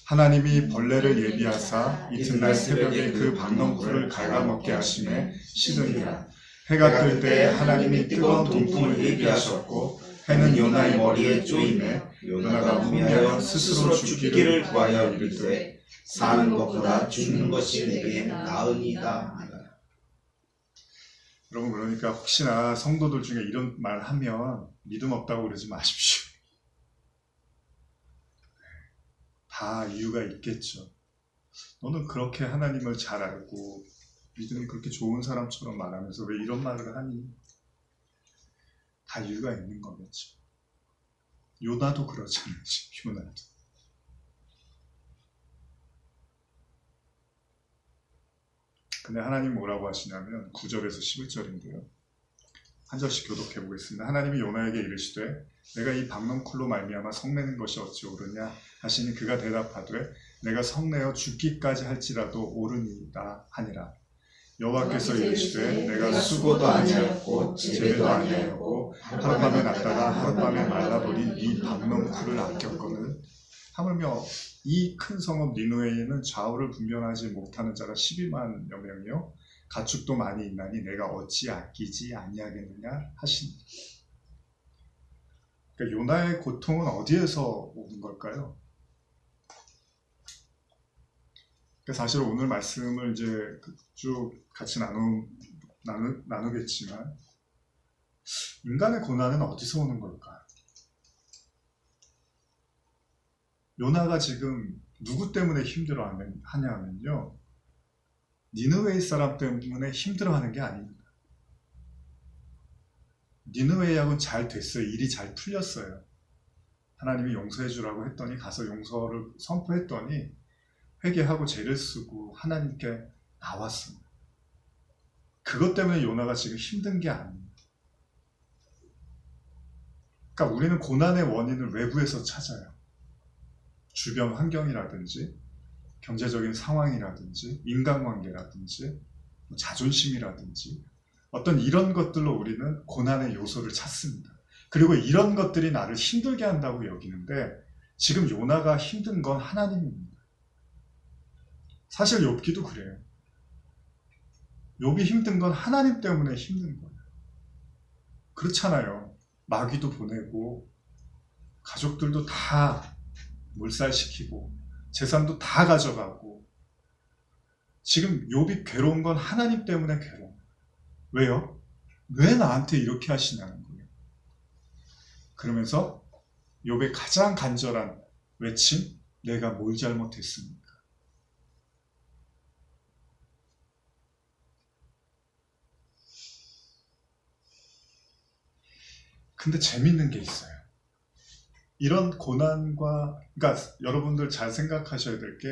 [SPEAKER 1] 하나님이 벌레를 예비하사 이튿날 새벽에 그 박넝쿨을 갉아먹게 하심에 시드니라. 해가 뜰 때 하나님이 뜨거운 동풍을 예비하셨고 해는 요나의 머리에 쪼임에 요나가 분명히 스스로 죽기를 구하여 이르되 사는 것보다 죽는 것이 내게 나으니이다. 여러분, 그러니까 혹시나 성도들 중에 이런 말 하면 믿음 없다고 그러지 마십시오. 다 이유가 있겠죠. 너는 그렇게 하나님을 잘 알고 믿음이 그렇게 좋은 사람처럼 말하면서 왜 이런 말을 하니? 다 이유가 있는 거겠죠. 요나도 그렇잖아요. 요나도. 근데 하나님 뭐라고 하시냐면 9절에서 11절인데요. 한 절씩 교독해 보겠습니다. 하나님이 요나에게 이르시되 내가 이 박넝쿨로 말미암아 성내는 것이 어찌 옳으냐 하시니 그가 대답하되 내가 성내어 죽기까지 할지라도 옳으니이다 하니라. 여호와께서 이르시되 내가 수고도 아니하였고 재배도 아니하였고 하룻밤에 났다가 하룻밤에 말라버린 이 박넝쿨을 아꼈거늘 하물며 이 큰 성읍 니느웨에는 좌우를 분별하지 못하는 자가 12만여 명이요 가축도 많이 있나니 내가 어찌 아끼지 아니하겠느냐 하시니. 그러니까 요나의 고통은 어디에서 오는 걸까요? 그러니까 사실 오늘 말씀을 이제 쭉 같이 나누겠지만 인간의 고난은 어디서 오는 걸까? 요나가 지금 누구 때문에 힘들어하냐면요, 니느웨이 사람 때문에 힘들어하는 게 아닙니다. 니느웨이 하고는 잘 됐어요. 일이 잘 풀렸어요. 하나님이 용서해 주라고 했더니 가서 용서를 선포했더니 회개하고 죄를 쓰고 하나님께 나왔습니다. 그것 때문에 요나가 지금 힘든 게 아닙니다. 그러니까 우리는 고난의 원인을 외부에서 찾아요. 주변 환경이라든지 경제적인 상황이라든지 인간관계라든지 자존심이라든지 어떤 이런 것들로 우리는 고난의 요소를 찾습니다. 그리고 이런 것들이 나를 힘들게 한다고 여기는데 지금 요나가 힘든 건 하나님입니다. 사실 욥기도 그래요. 욥이 힘든 건 하나님 때문에 힘든 거예요. 그렇잖아요. 마귀도 보내고 가족들도 다 몰살시키고 재산도 다 가져가고 지금 욥이 괴로운 건 하나님 때문에 괴로운 거예요. 왜요? 왜 나한테 이렇게 하시냐는 거예요. 그러면서 욥의 가장 간절한 외침, 내가 뭘 잘못했습니까? 근데 재밌는 게 있어요. 이런 고난과, 그러니까 여러분들 잘 생각하셔야 될 게,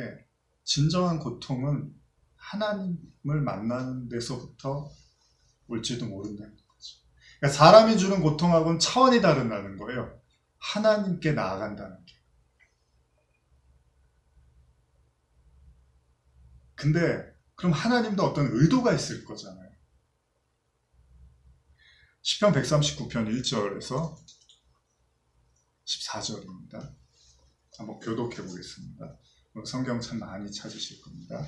[SPEAKER 1] 진정한 고통은 하나님을 만나는 데서부터 올지도 모른다는 거죠. 그러니까 사람이 주는 고통하고는 차원이 다르다는 거예요. 하나님께 나아간다는 게. 근데 그럼 하나님도 어떤 의도가 있을 거잖아요. 시편 139편 1절에서 14절입니다. 한번 교독해 보겠습니다. 성경 참 많이 찾으실 겁니다.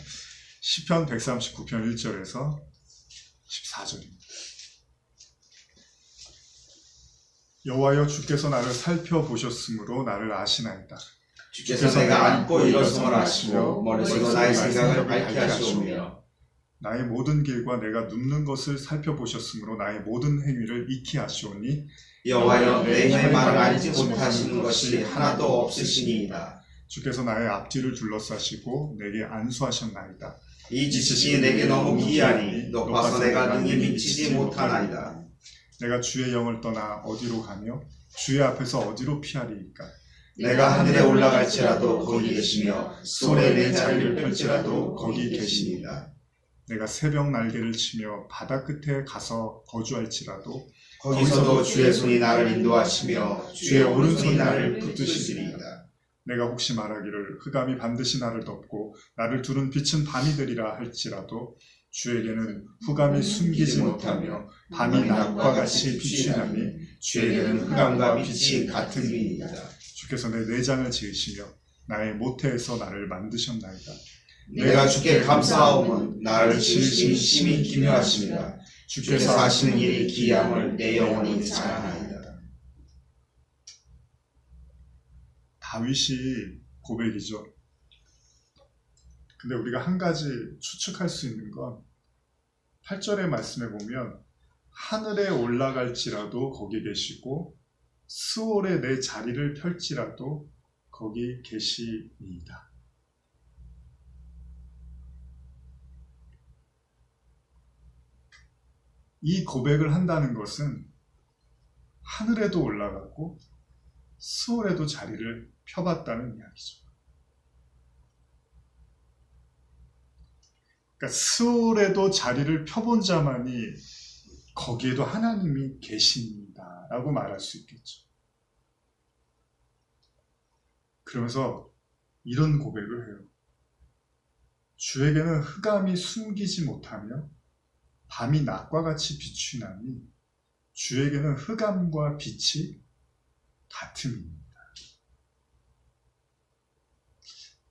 [SPEAKER 1] 시편 139편 1절에서 14절입니다. 여호와여, 주께서 나를 살펴보셨으므로 나를 아시나이다.
[SPEAKER 2] 주께서 내가 앉고 일어섬을 아시고 머리로 나의 생각을 밝게 하시오며
[SPEAKER 1] 나의 모든 길과 내가 눕는 것을 살펴보셨으므로 나의 모든 행위를 익히 하시오니
[SPEAKER 2] 여호와여, 내 혀의 말을 알지 못하시는 것이 하나도 없으시니이다.
[SPEAKER 1] 주께서 나의 앞뒤를 둘러싸시고 내게 안수하셨나이다.
[SPEAKER 2] 이 지식이 내게 너무 기이하니 높아서 내가 능히 미치지 못하나이다.
[SPEAKER 1] 내가 주의 영을 떠나 어디로 가며 주의 앞에서 어디로 피하리이까?
[SPEAKER 2] 내가 하늘에 올라갈지라도 거기 계시며 수월에 내 자리를 펼지라도 거기 계시니이다.
[SPEAKER 1] 내가 새벽 날개를 치며 바다 끝에 가서 거주할지라도
[SPEAKER 2] 거기서도 주의 손이 나를 인도하시며 주의 오른손이 나를 붙드시리이다.
[SPEAKER 1] 내가 혹시 말하기를 흑암이 반드시 나를 덮고 나를 두른 빛은 밤이 되리라 할지라도 주에게는 흑암이 숨기지 못하며 밤이 낮과 같이 비추나니
[SPEAKER 2] 주에게는 흑암과 빛이 같으니이다.
[SPEAKER 1] 주께서 내 내장을 지으시며 나의 모태에서 나를 만드셨나이다.
[SPEAKER 2] 내가 주께 감사하오면 나를 지으신 심히 기묘하십니다. 주께서 하시는 일이 기이함을 내 영혼이 자랑하리이다.
[SPEAKER 1] 다윗이 고백이죠. 근데 우리가 한 가지 추측할 수 있는 건 8절의 말씀에 보면 하늘에 올라갈지라도 거기 계시고 스올에 내 자리를 펼지라도 거기 계시니이다. 이 고백을 한다는 것은 하늘에도 올라가고 스올에도 자리를 펴봤다는 이야기죠. 그러니까 스올에도 자리를 펴본 자만이 거기에도 하나님이 계십니다 라고 말할 수 있겠죠. 그러면서 이런 고백을 해요. 주에게는 흑암이 숨기지 못하며 밤이 낮과 같이 비추나니 주에게는 흑암과 빛이 같음입니다.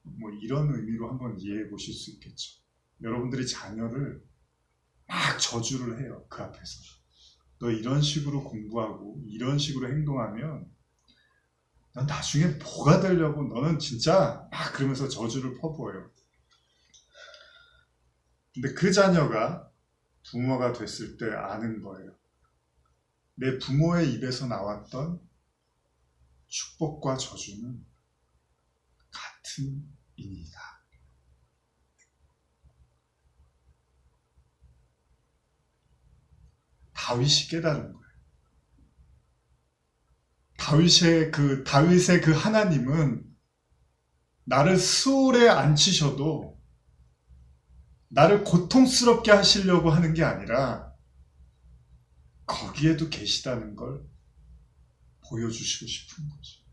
[SPEAKER 1] 뭐 이런 의미로 한번 이해해 보실 수 있겠죠. 여러분들이 자녀를 막 저주를 해요. 그 앞에서. 너 이런 식으로 공부하고 이런 식으로 행동하면 넌 나중에 뭐가 되려고 너는 진짜 막 그러면서 저주를 퍼부어요. 근데 그 자녀가 부모가 됐을 때 아는 거예요. 내 부모의 입에서 나왔던 축복과 저주는 같은 이니다. 다윗이 깨달은 거예요. 다윗의 그 하나님은 나를 스올에 앉히셔도 나를 고통스럽게 하시려고 하는 게 아니라 거기에도 계시다는 걸 보여주시고 싶은 거죠.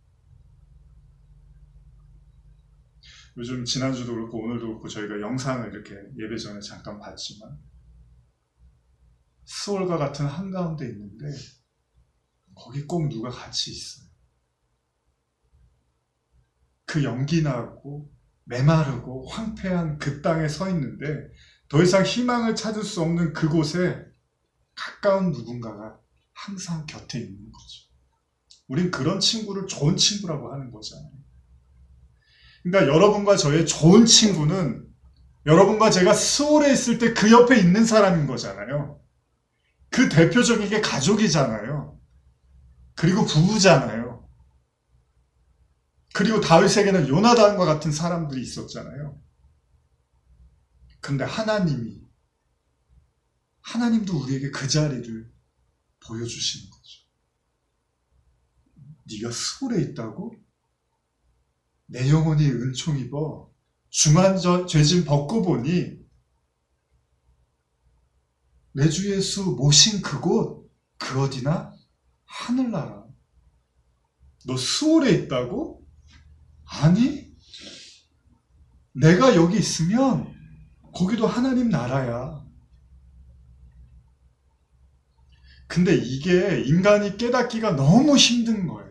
[SPEAKER 1] 요즘 지난주도 그렇고 오늘도 그렇고 저희가 영상을 이렇게 예배 전에 잠깐 봤지만 스올과 같은 한가운데 있는데 거기 꼭 누가 같이 있어요. 그 연기 나고 메마르고 황폐한 그 땅에 서 있는데 더 이상 희망을 찾을 수 없는 그곳에 가까운 누군가가 항상 곁에 있는 거죠. 우린 그런 친구를 좋은 친구라고 하는 거잖아요. 그러니까 여러분과 저의 좋은 친구는 여러분과 제가 스올에 있을 때 그 옆에 있는 사람인 거잖아요. 그 대표적인 게 가족이잖아요. 그리고 부부잖아요. 그리고 다윗에게는 요나단과 같은 사람들이 있었잖아요. 근데 하나님도 우리에게 그 자리를 보여주시는 거죠. 네가 스올에 있다고? 내 영혼이 은총 입어 중한 죄짐 벗고 보니 내 주 예수 모신 그곳 그 어디나 하늘나라. 너 스올에 있다고? 아니, 내가 여기 있으면 거기도 하나님 나라야. 근데 이게 인간이 깨닫기가 너무 힘든 거예요.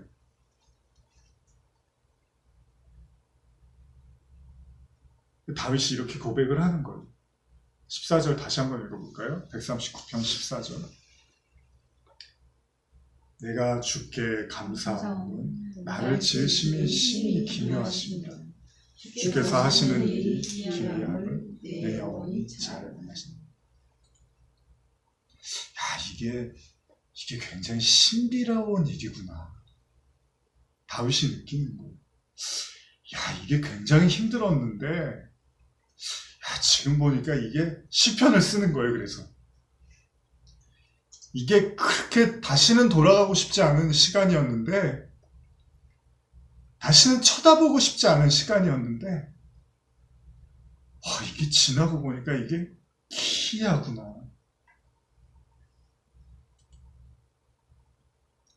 [SPEAKER 1] 다윗이 이렇게 고백을 하는 거예요. 14절 다시 한번 읽어볼까요? 139편 14절. 내가 주께 감사함은 나를 지으심이 심히 기묘하십니다. 주께서 하시는 일이 기이함을 내 영혼이 잘 아십니다. 이게 굉장히 신비로운 일이구나. 다윗이 느끼는 거예요. 이게 굉장히 힘들었는데 지금 보니까 이게 시편을 쓰는 거예요. 그래서 이게 그렇게 다시는 돌아가고 싶지 않은 시간이었는데, 다시는 쳐다보고 싶지 않은 시간이었는데, 이게 지나고 보니까 이게 기이하구나.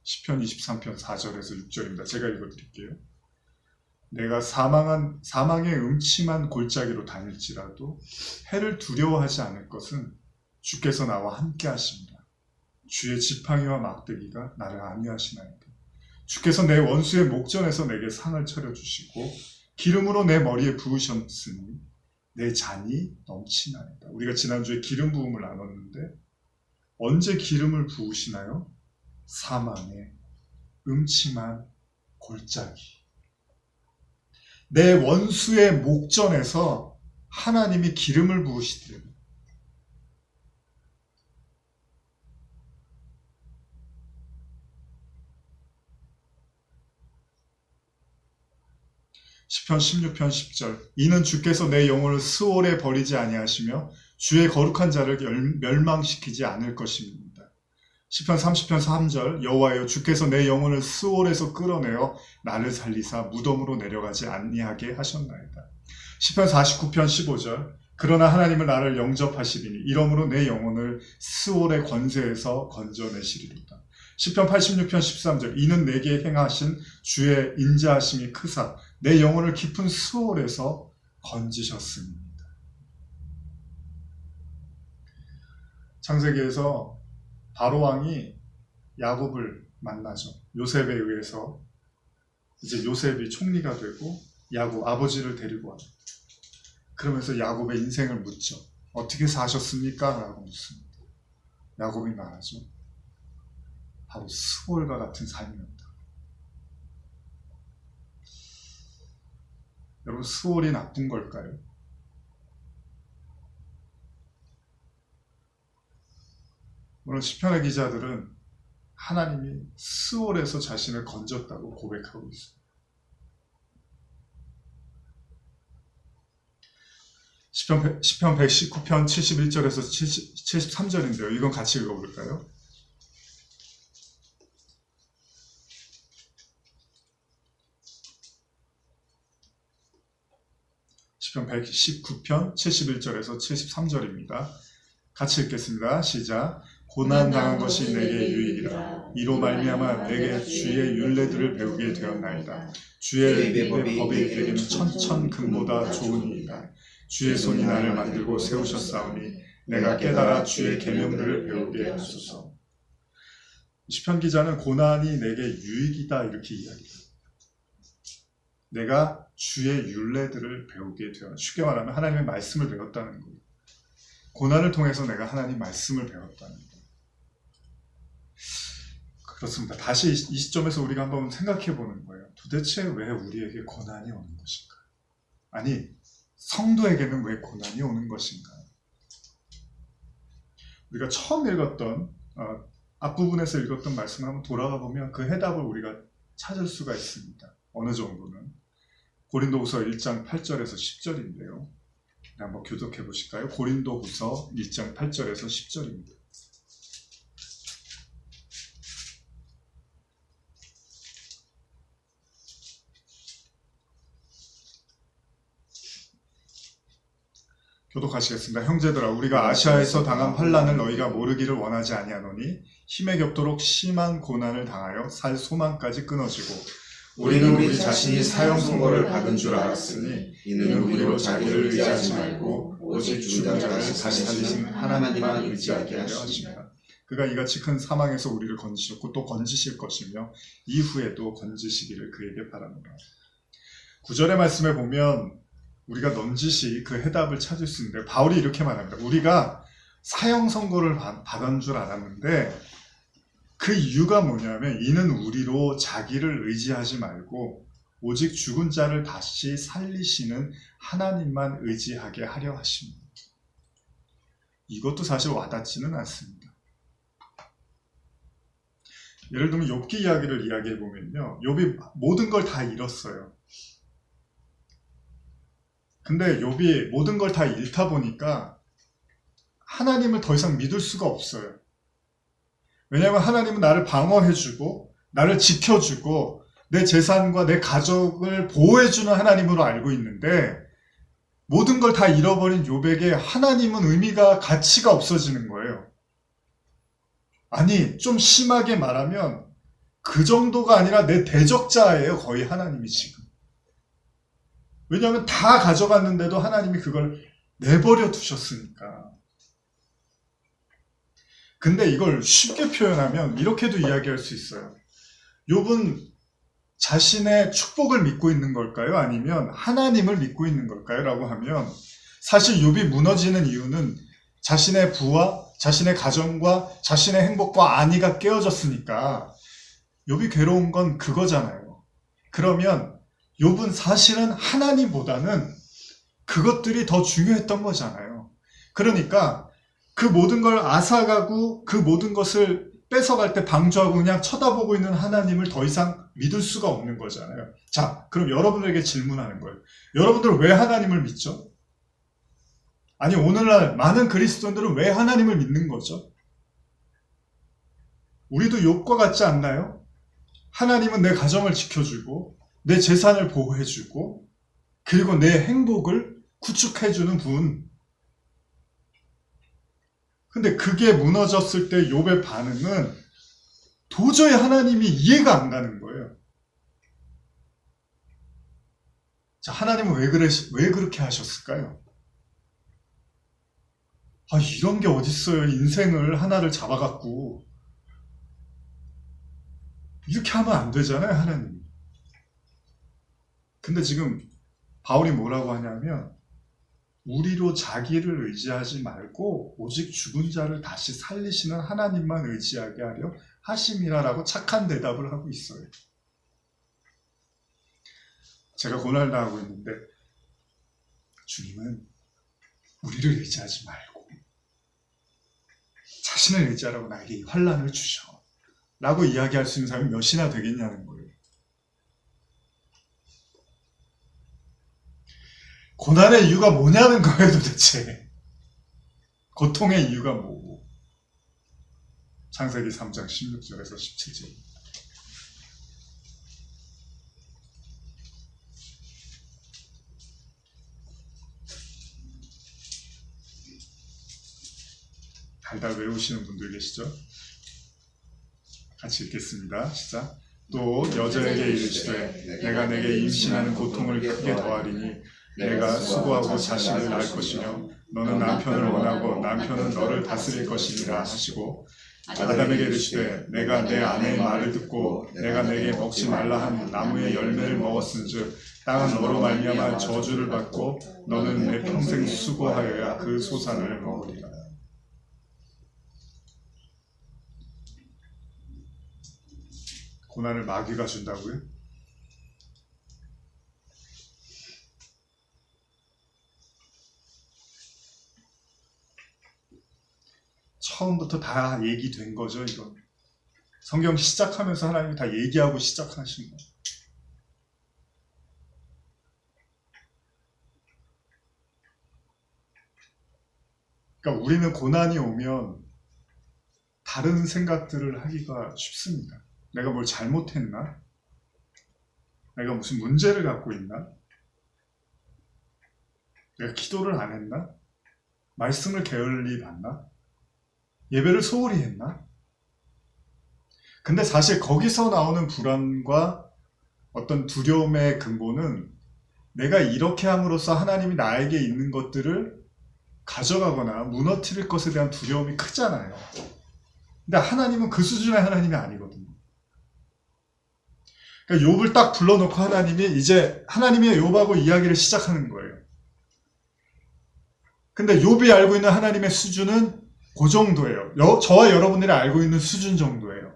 [SPEAKER 1] 시편 23편 4절에서 6절입니다. 제가 읽어드릴게요. 내가 사망의 음침한 골짜기로 다닐지라도 해를 두려워하지 않을 것은 주께서 나와 함께 하십니다. 주의 지팡이와 막대기가 나를 안위하시나이다. 주께서 내 원수의 목전에서 내게 상을 차려주시고 기름으로 내 머리에 부으셨으니 내 잔이 넘치나이다. 우리가 지난주에 기름 부음을 나눴는데 언제 기름을 부으시나요? 사망의 음침한 골짜기. 내 원수의 목전에서 하나님이 기름을 부으시더래요. 시편 16편 10절. 이는 주께서 내 영혼을 스올에 버리지 아니하시며 주의 거룩한 자를 멸망시키지 않을 것입니다. 시편 30편 3절. 여호와여 주께서 내 영혼을 스올에서 끌어내어 나를 살리사 무덤으로 내려가지 아니하게 하셨나이다. 시편 49편 15절. 그러나 하나님은 나를 영접하시리니 이러므로 내 영혼을 스올의 권세에서 건져내시리로다. 시편 86편 13절. 이는 내게 행하신 주의 인자하심이 크사 내 영혼을 깊은 스올에서 건지셨습니다. 창세기에서 바로왕이 야곱을 만나죠. 요셉에 의해서 이제 요셉이 총리가 되고 야곱 아버지를 데리고 와요. 그러면서 야곱의 인생을 묻죠. 어떻게 사셨습니까? 라고 묻습니다. 야곱이 말하죠. 바로 스올과 같은 삶이었다. 여러분, 스올이 나쁜 걸까요? 오늘 시편의 기자들은 하나님이 스올에서 자신을 건졌다고 고백하고 있습니다. 시편 119편 71절에서 73절인데요. 이건 같이 읽어볼까요? 시편 119편 71절에서 73절입니다. 같이 읽겠습니다. 시작. 고난 당한 것이 내게 유익이라. 이로 말미암아 내게 주의 율례들을 배우게 되었나이다. 주의 입의 법이 내게는 천천 금보다 좋으니이다. 주의 손이 나를 만들고 세우셨사오니 내가 깨달아 주의 계명들을 배우게 하소서. 시편 기자는 고난이 내게 유익이다 이렇게 이야기합니다. 내가 주의 율례들을 배우게 되었다. 쉽게 말하면 하나님의 말씀을 배웠다는 거예요. 고난을 통해서 내가 하나님 말씀을 배웠다는 거예요. 그렇습니다. 다시 이 시점에서 우리가 한번 생각해 보는 거예요. 도대체 왜 우리에게 고난이 오는 것인가? 아니, 성도에게는 왜 고난이 오는 것인가? 우리가 처음 읽었던 앞부분에서 읽었던 말씀을 한번 돌아가 보면 그 해답을 우리가 찾을 수가 있습니다. 어느 정도는. 고린도후서 1장 8절에서 10절인데요. 한번 교독해 보실까요? 고린도후서 1장 8절에서 10절입니다. 교독하시겠습니다. 형제들아, 우리가 아시아에서 당한 환난을 너희가 모르기를 원하지 아니하노니 힘에 겹도록 심한 고난을 당하여 살 소망까지 끊어지고
[SPEAKER 2] 우리는 우리 자신이 사형 선고를 받은 줄 알았으니 이는 우리로 자기를 의지하지 말고 오직 죽은 자를 다시 살리신 하나님만 의지하게 하십니다.
[SPEAKER 1] 그가 이같이 큰 사망에서 우리를 건지셨고 또 건지실 것이며 이후에도 건지시기를 그에게 바라노라. 9절의 말씀에 보면 우리가 넌지시 그 해답을 찾을 수 있는데 바울이 이렇게 말합니다. 우리가 사형 선고를 받은 줄 알았는데 그 이유가 뭐냐면 이는 우리로 자기를 의지하지 말고 오직 죽은 자를 다시 살리시는 하나님만 의지하게 하려 하십니다. 이것도 사실 와닿지는 않습니다. 예를 들면 욥기 이야기를 이야기해 보면요, 욥이 모든 걸 다 잃었어요. 근데 욥이 모든 걸 다 잃다 보니까 하나님을 더 이상 믿을 수가 없어요. 왜냐하면 하나님은 나를 방어해주고 나를 지켜주고 내 재산과 내 가족을 보호해주는 하나님으로 알고 있는데 모든 걸 다 잃어버린 욥에게 하나님은 의미가, 가치가 없어지는 거예요. 아니, 좀 심하게 말하면 그 정도가 아니라 내 대적자예요, 거의 하나님이 지금. 왜냐하면 다 가져갔는데도 하나님이 그걸 내버려 두셨으니까. 근데 이걸 쉽게 표현하면 이렇게도 이야기할 수 있어요. 욥은 자신의 축복을 믿고 있는 걸까요? 아니면 하나님을 믿고 있는 걸까요? 라고 하면 사실 욥이 무너지는 이유는 자신의 부와 자신의 가정과 자신의 행복과 안위가 깨어졌으니까 욥이 괴로운 건 그거잖아요. 그러면 욥은 사실은 하나님보다는 그것들이 더 중요했던 거잖아요. 그러니까 그 모든 걸 앗아가고 그 모든 것을 뺏어갈 때 방조하고 그냥 쳐다보고 있는 하나님을 더 이상 믿을 수가 없는 거잖아요. 자, 그럼 여러분에게 질문하는 거예요. 여러분들은 왜 하나님을 믿죠? 아니, 오늘날 많은 그리스도인들은 왜 하나님을 믿는 거죠? 우리도 욥과 같지 않나요? 하나님은 내 가정을 지켜주고 내 재산을 보호해주고 그리고 내 행복을 구축해주는 분. 근데 그게 무너졌을 때 욥의 반응은 도저히 하나님이 이해가 안 가는 거예요. 자, 하나님은 왜 그렇게 하셨을까요? 아, 이런 게 어딨어요. 인생을 하나를 잡아갖고. 이렇게 하면 안 되잖아요, 하나님. 근데 지금 바울이 뭐라고 하냐면 우리로 자기를 의지하지 말고 오직 죽은 자를 다시 살리시는 하나님만 의지하게 하려 하심이라라고 착한 대답을 하고 있어요. 제가 고난당하고 있는데 주님은 우리를 의지하지 말고 자신을 의지하라고 나에게 이 환난을 주셔 라고 이야기할 수 있는 사람이 몇이나 되겠냐는 거예요. 고난의 이유가 뭐냐는 거예요, 도대체. 고통의 이유가 뭐고. 창세기 3장 16절에서 17절. 달달 외우시는 분들 계시죠? 같이 읽겠습니다. 시작. 또 여자에게 이르시되 내가 내게 임신하는 고통을 크게 더하리니 내가 수고하고 자식을 낳을 것이며 너는 남편을 원하고 남편은 너를 다스릴 것이니라 하시고 아담에게 이르시되 내가 내 아내의 말을 듣고 내가 내게 먹지 말라 한 나무의 열매를 먹었은즉 땅은 너로 말미암아 저주를 받고 너는 내 평생 수고하여야 그 소산을 먹으리라. 고난을 마귀가 준다고요? 처음부터 다 얘기된 거죠, 이건. 성경 시작하면서 하나님이 다 얘기하고 시작하신 거예요. 그러니까 우리는 고난이 오면 다른 생각들을 하기가 쉽습니다. 내가 뭘 잘못했나? 내가 무슨 문제를 갖고 있나? 내가 기도를 안 했나? 말씀을 게을리 봤나? 예배를 소홀히 했나? 근데 사실 거기서 나오는 불안과 어떤 두려움의 근본은 내가 이렇게 함으로써 하나님이 나에게 있는 것들을 가져가거나 무너뜨릴 것에 대한 두려움이 크잖아요. 근데 하나님은 그 수준의 하나님이 아니거든요. 그러니까 욥을 딱 불러놓고 하나님이 이제 하나님이 욥하고 이야기를 시작하는 거예요. 근데 욥이 알고 있는 하나님의 수준은 그 정도예요. 저와 여러분들이 알고 있는 수준 정도예요.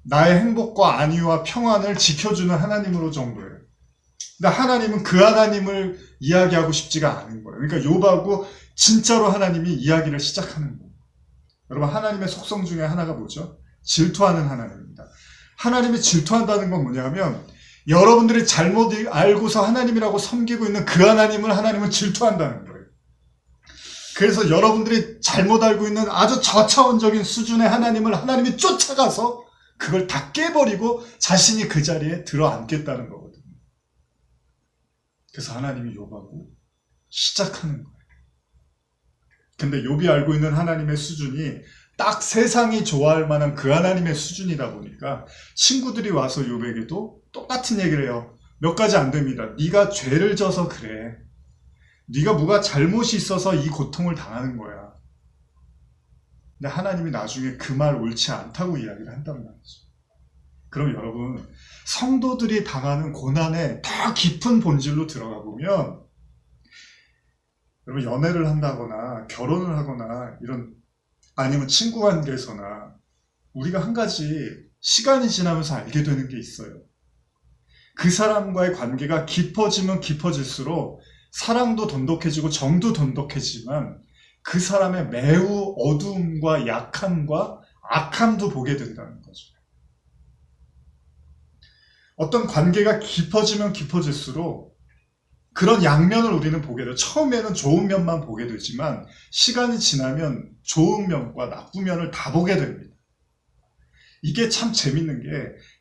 [SPEAKER 1] 나의 행복과 안위와 평안을 지켜주는 하나님으로 정도예요. 근데 하나님은 그 하나님을 이야기하고 싶지가 않은 거예요. 그러니까 욥하고 진짜로 하나님이 이야기를 시작하는 거예요. 여러분, 하나님의 속성 중에 하나가 뭐죠? 질투하는 하나님입니다. 하나님이 질투한다는 건 뭐냐면 여러분들이 잘못 알고서 하나님이라고 섬기고 있는 그 하나님은 질투한다는 거예요. 그래서 여러분들이 잘못 알고 있는 아주 저차원적인 수준의 하나님이 쫓아가서 그걸 다 깨버리고 자신이 그 자리에 들어앉겠다는 거거든요. 그래서 하나님이 욥하고 시작하는 거예요. 근데 욥이 알고 있는 하나님의 수준이 딱 세상이 좋아할 만한 그 하나님의 수준이다 보니까 친구들이 와서 욥에게도 똑같은 얘기를 해요. 몇 가지 안 됩니다. 네가 죄를 져서 그래. 네가 뭐가 잘못이 있어서 이 고통을 당하는 거야. 근데 하나님이 나중에 그 말 옳지 않다고 이야기를 한단 말이죠. 그럼 여러분, 성도들이 당하는 고난의 더 깊은 본질로 들어가 보면 여러분, 연애를 한다거나 결혼을 하거나 이런 아니면 친구 관계에서나 우리가 한 가지 시간이 지나면서 알게 되는 게 있어요. 그 사람과의 관계가 깊어지면 깊어질수록 사랑도 돈독해지고 정도 돈독해지지만 그 사람의 매우 어두움과 약함과 악함도 보게 된다는 거죠. 어떤 관계가 깊어지면 깊어질수록 그런 양면을 우리는 보게 돼요. 처음에는 좋은 면만 보게 되지만 시간이 지나면 좋은 면과 나쁜 면을 다 보게 됩니다. 이게 참 재밌는 게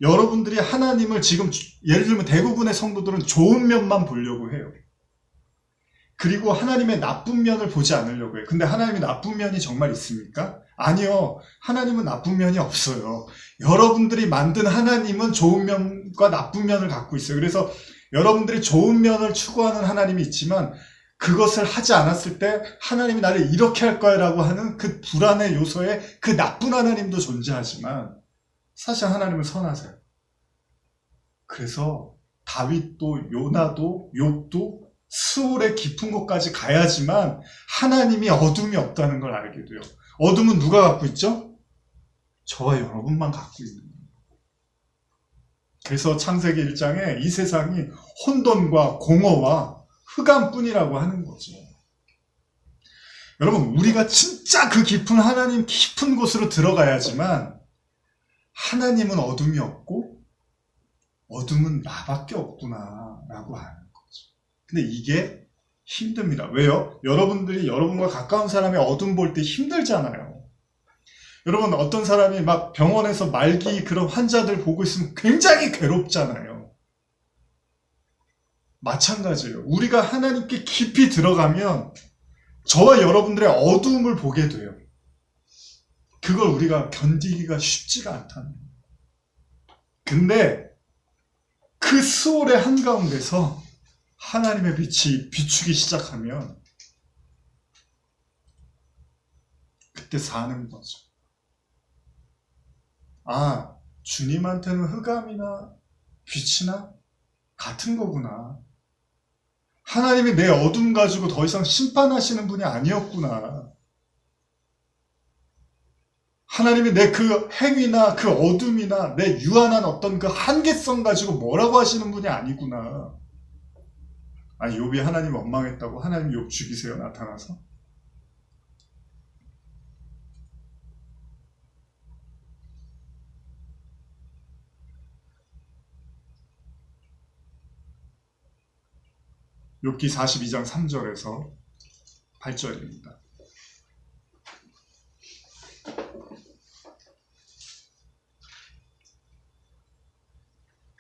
[SPEAKER 1] 여러분들이 하나님을 지금 예를 들면 대부분의 성도들은 좋은 면만 보려고 해요. 그리고 하나님의 나쁜 면을 보지 않으려고 해요. 근데 하나님의 나쁜 면이 정말 있습니까? 아니요. 하나님은 나쁜 면이 없어요. 여러분들이 만든 하나님은 좋은 면과 나쁜 면을 갖고 있어요. 그래서 여러분들이 좋은 면을 추구하는 하나님이 있지만 그것을 하지 않았을 때 하나님이 나를 이렇게 할 거야 라고 하는 그 불안의 요소에 그 나쁜 하나님도 존재하지만 사실 하나님은 선하세요. 그래서 다윗도 요나도 욥도 스올의 깊은 곳까지 가야지만 하나님이 어둠이 없다는 걸 알게 돼요. 어둠은 누가 갖고 있죠? 저와 여러분만 갖고 있는 거예요. 그래서 창세기 1장에 이 세상이 혼돈과 공허와 흑암뿐이라고 하는 거죠. 여러분, 우리가 진짜 그 깊은 하나님 깊은 곳으로 들어가야지만 하나님은 어둠이 없고 어둠은 나밖에 없구나 라고 아는 거죠. 근데 이게 힘듭니다. 왜요? 여러분들이 여러분과 가까운 사람의 어둠 볼 때 힘들잖아요. 여러분, 어떤 사람이 막 병원에서 말기 그런 환자들 보고 있으면 굉장히 괴롭잖아요. 마찬가지예요. 우리가 하나님께 깊이 들어가면 저와 여러분들의 어두움을 보게 돼요. 그걸 우리가 견디기가 쉽지가 않다는 거예요. 근데 그 스올의 한가운데서 하나님의 빛이 비추기 시작하면 그때 사는 거죠. 아, 주님한테는 흑암이나 빛이나 같은 거구나. 하나님이 내 어둠 가지고 더 이상 심판하시는 분이 아니었구나. 하나님이 내 그 행위나 그 어둠이나 내 유한한 어떤 그 한계성 가지고 뭐라고 하시는 분이 아니구나. 아, 욥이 하나님 원망했다고 하나님 욥 죽이세요 나타나서? 욥기 42장 3절에서 8절입니다.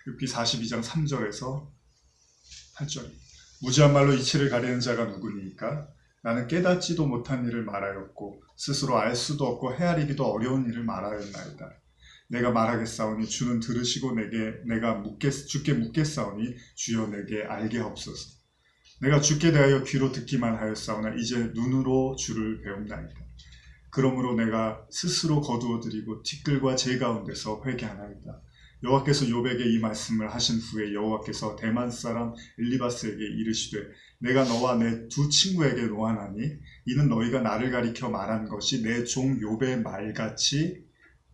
[SPEAKER 1] 욥기 42장 3절에서 8절. 무지한 말로 이치를 가리는 자가 누구니까? 나는 깨닫지도 못한 일을 말하였고 스스로 알 수도 없고 헤아리기도 어려운 일을 말하였나이다. 내가 말하겠사오니 주는 들으시고 내가 주께 묻겠사오니 주여 내게 알게 하옵소서. 내가 주께 대하여 귀로 듣기만 하였사오나 이제 눈으로 주를 배움나이다. 그러므로 내가 스스로 거두어드리고 티끌과 재 가운데서 회개하나이다. 여호와께서 욥에게 이 말씀을 하신 후에 여호와께서 대만 사람 엘리바스에게 이르시되 내가 너와 내 두 친구에게 노하나니 이는 너희가 나를 가리켜 말한 것이 내 종 욥의 말같이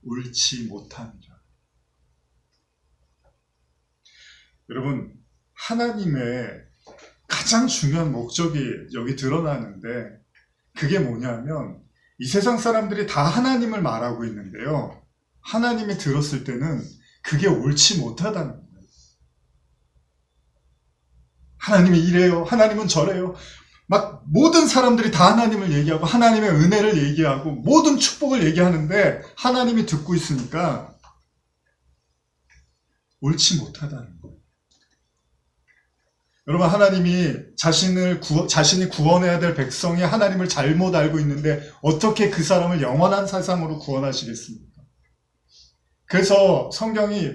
[SPEAKER 1] 옳지 못하니라. 여러분, 하나님의 가장 중요한 목적이 여기 드러나는데 그게 뭐냐면 이 세상 사람들이 다 하나님을 말하고 있는데요. 하나님이 들었을 때는 그게 옳지 못하다는 거예요. 하나님이 이래요. 하나님은 저래요. 막 모든 사람들이 다 하나님을 얘기하고 하나님의 은혜를 얘기하고 모든 축복을 얘기하는데 하나님이 듣고 있으니까 옳지 못하다는 거예요. 여러분, 하나님이 자신이 구원해야 될 백성이 하나님을 잘못 알고 있는데 어떻게 그 사람을 영원한 세상으로 구원하시겠습니까? 그래서 성경이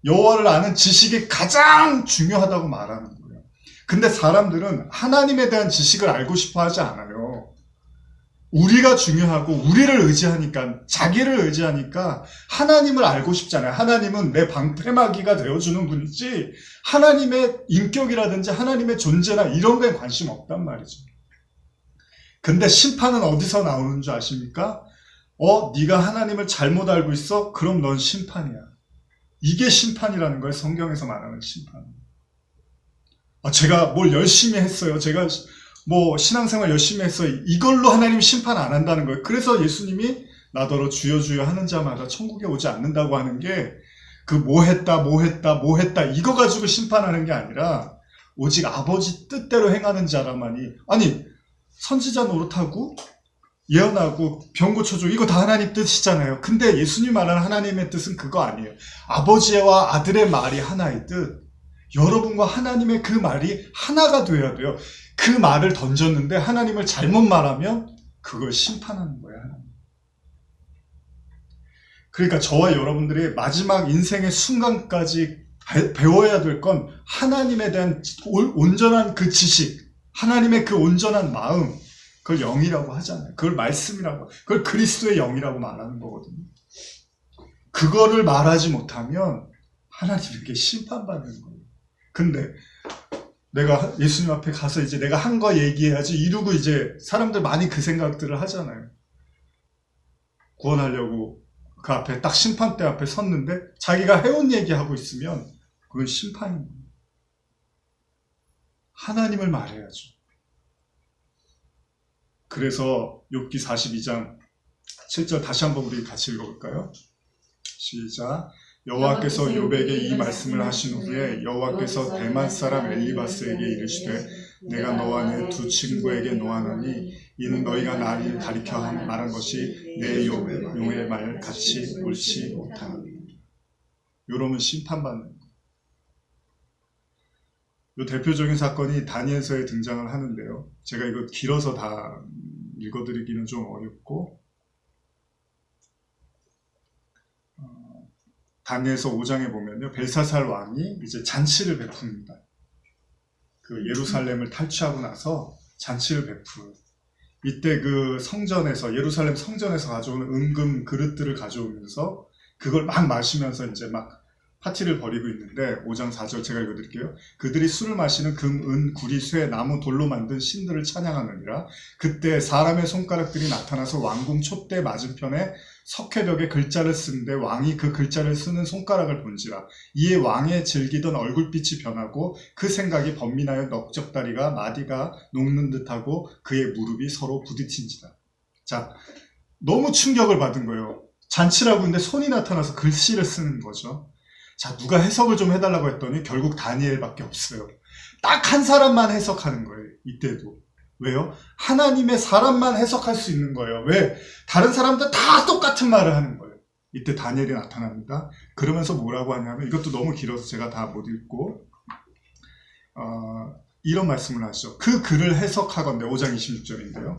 [SPEAKER 1] 여호와를 아는 지식이 가장 중요하다고 말하는 거예요. 근데 사람들은 하나님에 대한 지식을 알고 싶어 하지 않아요. 우리가 중요하고 우리를 의지하니까, 자기를 의지하니까 하나님을 알고 싶잖아요. 하나님은 내 방패막이가 되어주는 분이지 하나님의 인격이라든지 하나님의 존재나 이런 거에 관심 없단 말이죠. 근데 심판은 어디서 나오는 줄 아십니까? 네가 하나님을 잘못 알고 있어? 그럼 넌 심판이야. 이게 심판이라는 거예요. 성경에서 말하는 심판. 제가 뭘 열심히 했어요. 제가 신앙생활 열심히 했어요. 이걸로 하나님 심판 안 한다는 거예요. 그래서 예수님이 나더러 주여 주여 하는 자마다 천국에 오지 않는다고 하는 게 그 뭐 했다 이거 가지고 심판하는 게 아니라 오직 아버지 뜻대로 행하는 자라만이, 아니 선지자 노릇하고 예언하고 병 고쳐주고 이거 다 하나님 뜻이잖아요. 근데 예수님 말하는 하나님의 뜻은 그거 아니에요. 아버지와 아들의 말이 하나의 뜻. 여러분과 하나님의 그 말이 하나가 돼야 돼요. 그 말을 던졌는데 하나님을 잘못 말하면 그걸 심판하는 거예요. 하나님. 그러니까 저와 여러분들이 마지막 인생의 순간까지 배워야 될 건 하나님에 대한 온전한 그 지식, 하나님의 그 온전한 마음, 그걸 영이라고 하잖아요. 그걸 말씀이라고, 그걸 그리스도의 영이라고 말하는 거거든요. 그거를 말하지 못하면 하나님에게 심판받는 거예요. 근데 내가 예수님 앞에 가서 이제 내가 한 거 얘기해야지 이러고 이제 사람들 많이 그 생각들을 하잖아요. 구원하려고 그 앞에 딱 심판대 앞에 섰는데 자기가 해온 얘기하고 있으면 그건 심판입니다. 하나님을 말해야죠. 그래서 욥기 42장 7절 다시 한번 우리 같이 읽어볼까요? 시작. 여호와께서 욥에게 이 말씀을 하신 후에 여호와께서 대만 사람 엘리바스에게 이르시되 내가 너와 내 두 친구에게 노하나니 이는 너희가 나를 가리켜 말한 것이 내 용의 말 같이 옳지 못하니. 요러면 심판받는 거예요. 요 대표적인 사건이 다니엘서에 등장을 하는데요. 제가 이거 길어서 다 읽어드리기는 좀 어렵고 다니엘서 5장에 보면요, 벨사살 왕이 이제 잔치를 베풉니다. 그 예루살렘을 탈취하고 나서 잔치를 베풀어요. 이때 그 성전에서, 예루살렘 성전에서 가져오는 은금 그릇들을 가져오면서 그걸 막 마시면서 이제 막 파티를 벌이고 있는데 5장 4절 제가 읽어드릴게요. 그들이 술을 마시는 금, 은, 구리, 쇠, 나무, 돌로 만든 신들을 찬양하느니라. 그때 사람의 손가락들이 나타나서 왕궁 촛대 맞은편에 석회벽에 글자를 쓰는데 왕이 그 글자를 쓰는 손가락을 본지라. 이에 왕의 즐기던 얼굴빛이 변하고 그 생각이 번민하여 넉적다리가 마디가 녹는 듯하고 그의 무릎이 서로 부딪힌지라. 자, 너무 충격을 받은 거예요. 잔치라고 했는데 손이 나타나서 글씨를 쓰는 거죠. 자, 누가 해석을 좀 해달라고 했더니 결국 다니엘밖에 없어요. 딱 한 사람만 해석하는 거예요. 이때도. 왜요? 하나님의 사람만 해석할 수 있는 거예요. 왜? 다른 사람들 다 똑같은 말을 하는 거예요. 이때 다니엘이 나타납니다. 그러면서 뭐라고 하냐면, 이것도 너무 길어서 제가 다 못 읽고 이런 말씀을 하시죠. 그 글을 해석하건대 5장 26절인데요.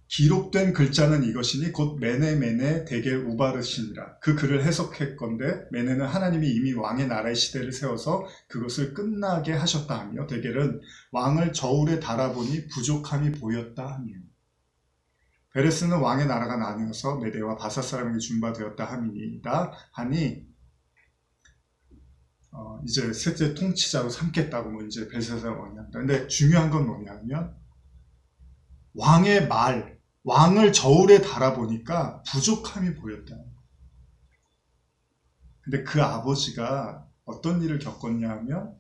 [SPEAKER 1] 기록된 글자는 이것이니 곧 메네 데겔 우바르시니라. 그 글을 해석했건대 메네는 하나님이 이미 왕의 나라의 시대를 세워서 그것을 끝나게 하셨다 하며, 데겔은 왕을 저울에 달아보니 부족함이 보였다 하며, 베레스는 왕의 나라가 나뉘어서 메대와 바사 사람에게 준바되었다 함이다 하니, 이제 셋째 통치자로 삼겠다고 뭐 이제 벨사살 왕이 합니다. 근데 중요한 건 뭐냐면, 왕의 왕을 저울에 달아보니까 부족함이 보였다. 근데 그 아버지가 어떤 일을 겪었냐 하면,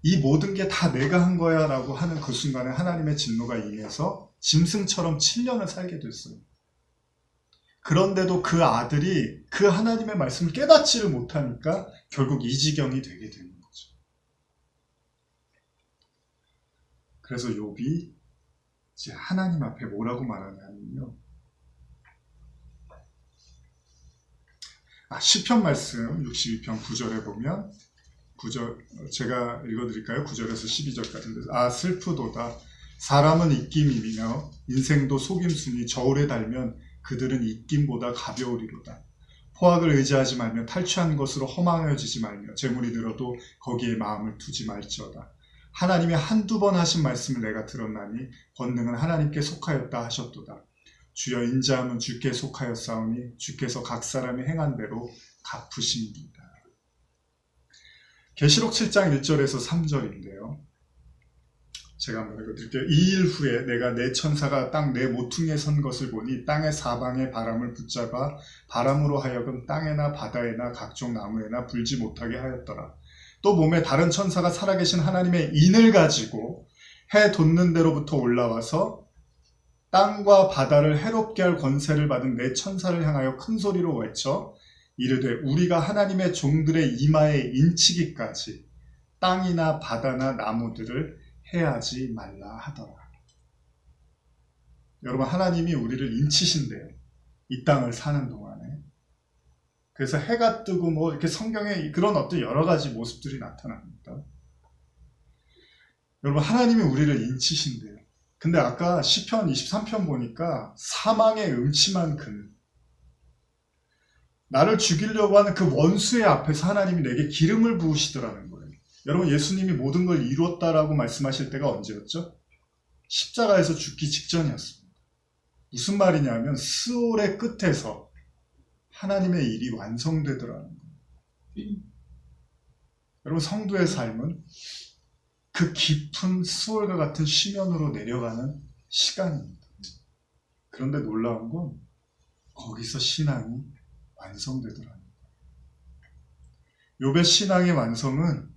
[SPEAKER 1] 이 모든 게 다 내가 한 거야 라고 하는 그 순간에 하나님의 진노가 임해서 짐승처럼 7년을 살게 됐어요. 그런데도 그 아들이 그 하나님의 말씀을 깨닫지를 못하니까 결국 이 지경이 되게 되는 거죠. 그래서 욥이 이제 하나님 앞에 뭐라고 말하냐면요. 시편 말씀 62편 9절에 보면, 9절 제가 읽어드릴까요? 9절에서 12절까지. 슬프도다. 사람은 입김이며 인생도 속임수니 저울에 달면 그들은 입김보다 가벼우리로다. 포악을 의지하지 말며 탈취한 것으로 허망해지지 말며 재물이 늘어도 거기에 마음을 두지 말지어다. 하나님이 한두 번 하신 말씀을 내가 들었나니 권능은 하나님께 속하였다 하셨도다. 주여 인자함은 주께 속하였사오니 주께서 각 사람이 행한 대로 갚으십니다. 계시록 7장 1절에서 3절인데요. 제가 한번 읽어드릴게요. 이 일 후에 내가 내 천사가 땅 내 모퉁이에 선 것을 보니 땅의 사방에 바람을 붙잡아 바람으로 하여금 땅에나 바다에나 각종 나무에나 불지 못하게 하였더라. 또 몸에 다른 천사가 살아계신 하나님의 인을 가지고 해 돋는 데로부터 올라와서 땅과 바다를 해롭게 할 권세를 받은 내 천사를 향하여 큰 소리로 외쳐 이르되 우리가 하나님의 종들의 이마에 인치기까지 땅이나 바다나 나무들을 해하지 말라 하더라. 여러분, 하나님이 우리를 인치신대요. 이 땅을 사는 동안에. 그래서 해가 뜨고 뭐 이렇게 성경에 그런 어떤 여러 가지 모습들이 나타납니다. 여러분, 하나님이 우리를 인치신대요. 근데 아까 시편 23편 보니까 사망의 음침한 그늘, 나를 죽이려고 하는 그 원수의 앞에서 하나님이 내게 기름을 부으시더라는 거예요. 여러분, 예수님이 모든 걸 이루었다라고 말씀하실 때가 언제였죠? 십자가에서 죽기 직전이었습니다. 무슨 말이냐면 스올의 끝에서 하나님의 일이 완성되더라는 거예요. 여러분, 성도의 삶은 그 깊은 스올과 같은 시면으로 내려가는 시간입니다. 그런데 놀라운 건 거기서 신앙이 완성되더라는 거예요. 욥의 신앙의 완성은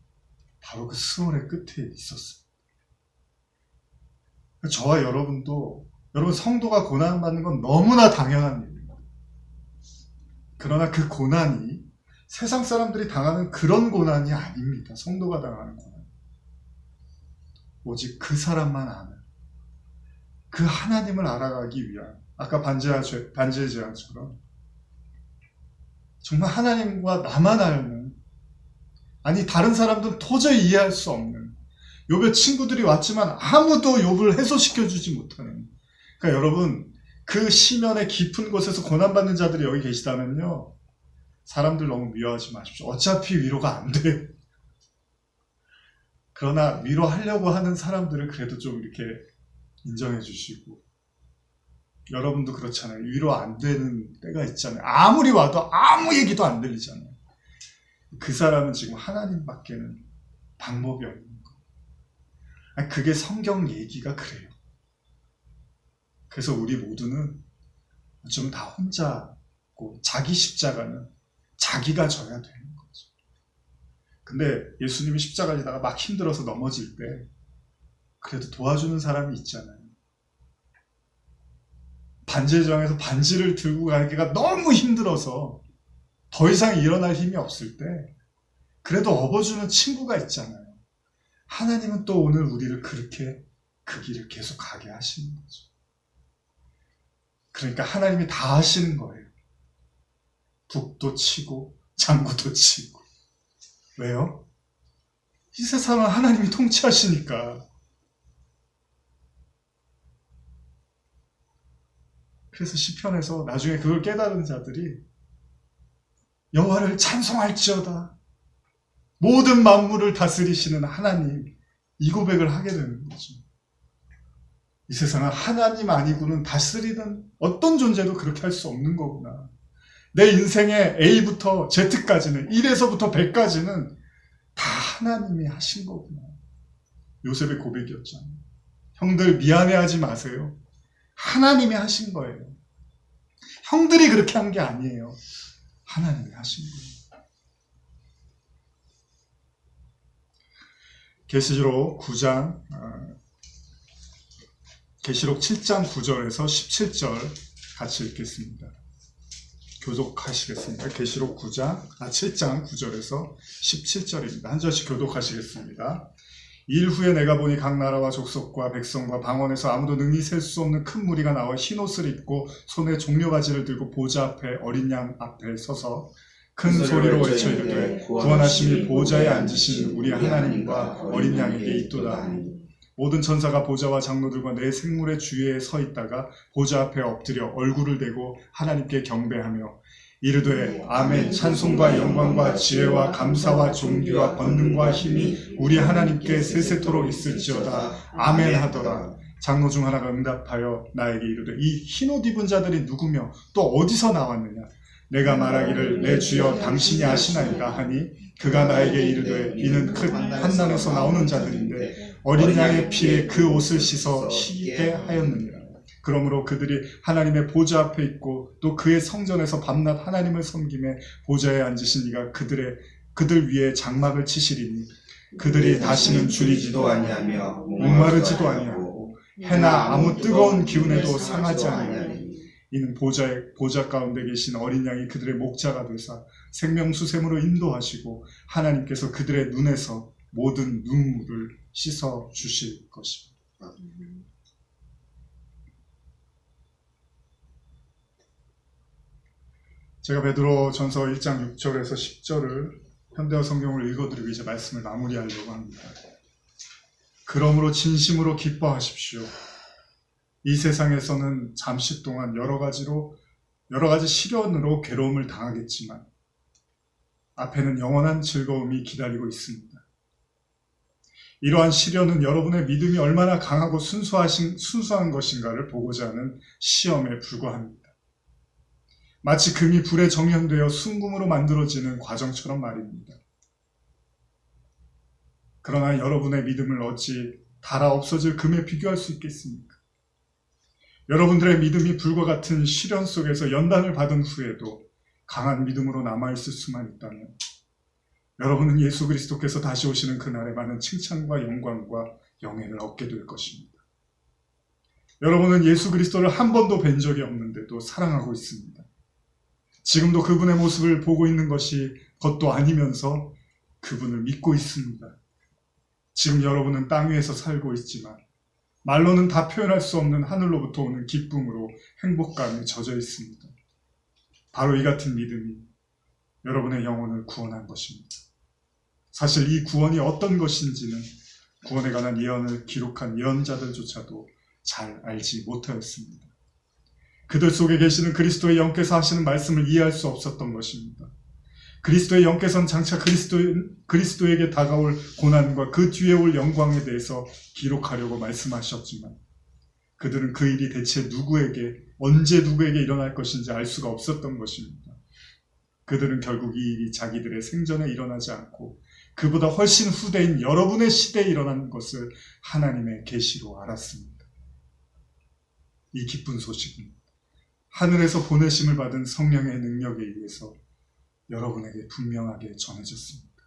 [SPEAKER 1] 바로 그 스올의 끝에 있었어요. 저와 여러분도, 여러분 성도가 고난받는 건 너무나 당연한 일입니다. 그러나 그 고난이 세상 사람들이 당하는 그런 고난이 아닙니다. 성도가 당하는 고난. 오직 그 사람만 아는, 그 하나님을 알아가기 위한, 아까 반지의 제안처럼 정말 하나님과 나만 알는, 아니 다른 사람들은 도저히 이해할 수 없는, 욥의 친구들이 왔지만 아무도 욥을 해소시켜주지 못하는. 그러니까 여러분, 그 시면의 깊은 곳에서 고난받는 자들이 여기 계시다면요, 사람들 너무 미워하지 마십시오. 어차피 위로가 안 돼요. 그러나 위로하려고 하는 사람들을 그래도 좀 이렇게 인정해 주시고, 여러분도 그렇잖아요. 위로 안 되는 때가 있잖아요. 아무리 와도 아무 얘기도 안 들리잖아요. 그 사람은 지금 하나님밖에는 방법이 없는 거예요. 그게 성경 얘기가 그래요. 그래서 우리 모두는 좀 다 혼자고, 자기 십자가는 자기가 져야 되는 거죠. 근데 예수님이 십자가 지다가 막 힘들어서 넘어질 때 그래도 도와주는 사람이 있잖아요. 반지의정에서 반지를 들고 가기가 너무 힘들어서 더 이상 일어날 힘이 없을 때 그래도 업어주는 친구가 있잖아요. 하나님은 또 오늘 우리를 그렇게 그 길을 계속 가게 하시는 거죠. 그러니까 하나님이 다 하시는 거예요. 북도 치고 장구도 치고. 왜요? 이 세상은 하나님이 통치하시니까. 그래서 시편에서 나중에 그걸 깨달은 자들이 여호와를 찬송할지어다. 모든 만물을 다스리시는 하나님, 이 고백을 하게 되는 거죠. 이 세상은 하나님 아니고는 다스리는 어떤 존재도 그렇게 할 수 없는 거구나. 내 인생의 A부터 Z까지는, 1에서부터 100까지는 다 하나님이 하신 거구나. 요셉의 고백이었잖아요. 형들 미안해하지 마세요. 하나님이 하신 거예요. 형들이 그렇게 한 게 아니에요. 하나님이 하신 거예요. 계시록 9장, 계시록 7장 9절에서 17절 같이 읽겠습니다. 교독하시겠습니다. 계시록 7장 9절에서 17절입니다. 한 절씩 교독하시겠습니다. 일 후에 내가 보니 각 나라와 족속과 백성과 방언에서 아무도 능히 셀 수 없는 큰 무리가 나와 흰옷을 입고 손에 종려가지를 들고 보좌 앞에 어린 양 앞에 서서 큰 소리로 외쳐 이르되 구원하심이 보좌에 앉으신 우리 하나님과 어린 양에게 있도다 하니 모든 천사가 보좌와 장로들과 네 생물의 주위에 서 있다가 보좌 앞에 엎드려 얼굴을 대고 하나님께 경배하며 이르되 아멘. 찬송과 영광과 지혜와 감사와 존귀와 권능과 힘이 우리 하나님께 세세토록 있을지어다. 아멘 하더라. 장로 중 하나가 응답하여 나에게 이르되 이 흰옷 입은 자들이 누구며 또 어디서 나왔느냐. 내가 말하기를 내 주여 당신이 아시나이다 하니 그가 나에게 이르되 이는 큰 한난에서 나오는 자들인데 어린 양의 피에 그 옷을 씻어 희게 하였느니라. 그러므로 그들이 하나님의 보좌 앞에 있고 또 그의 성전에서 밤낮 하나님을 섬김에 보좌에 앉으신 이가 그들 위에 장막을 치시리니 그들이 다시는 줄이지도 아니하며 목마르지도 아니하고 해나 아무 뜨거운 기운에도 상하지 아니하니 이는 보좌 가운데 계신 어린 양이 그들의 목자가 되사 생명수샘으로 인도하시고 하나님께서 그들의 눈에서 모든 눈물을 씻어 주실 것입니다. 제가 베드로 전서 1장 6절에서 10절을 현대어 성경을 읽어드리고 이제 말씀을 마무리하려고 합니다. 그러므로 진심으로 기뻐하십시오. 이 세상에서는 잠시 동안 여러 가지 시련으로 괴로움을 당하겠지만 앞에는 영원한 즐거움이 기다리고 있습니다. 이러한 시련은 여러분의 믿음이 얼마나 강하고 순수한 것인가를 보고자 하는 시험에 불과합니다. 마치 금이 불에 정연되어 순금으로 만들어지는 과정처럼 말입니다. 그러나 여러분의 믿음을 어찌 닳아 없어질 금에 비교할 수 있겠습니까? 여러분들의 믿음이 불과 같은 시련 속에서 연단을 받은 후에도 강한 믿음으로 남아있을 수만 있다면 여러분은 예수 그리스도께서 다시 오시는 그날에 많은 칭찬과 영광과 영예를 얻게 될 것입니다. 여러분은 예수 그리스도를 한 번도 뵌 적이 없는데도 사랑하고 있습니다. 지금도 그분의 모습을 보고 있는 것이 것도 아니면서 그분을 믿고 있습니다. 지금 여러분은 땅 위에서 살고 있지만 말로는 다 표현할 수 없는 하늘로부터 오는 기쁨으로 행복감에 젖어 있습니다. 바로 이 같은 믿음이 여러분의 영혼을 구원한 것입니다. 사실 이 구원이 어떤 것인지는 구원에 관한 예언을 기록한 예언자들조차도 잘 알지 못하였습니다. 그들 속에 계시는 그리스도의 영께서 하시는 말씀을 이해할 수 없었던 것입니다. 그리스도의 영께서는 장차 그리스도에게 다가올 고난과 그 뒤에 올 영광에 대해서 기록하려고 말씀하셨지만 그들은 그 일이 대체 언제 누구에게 일어날 것인지 알 수가 없었던 것입니다. 그들은 결국 이 일이 자기들의 생전에 일어나지 않고 그보다 훨씬 후대인 여러분의 시대에 일어난 것을 하나님의 계시로 알았습니다. 이 기쁜 소식은 하늘에서 보내심을 받은 성령의 능력에 의해서 여러분에게 분명하게 전해졌습니다.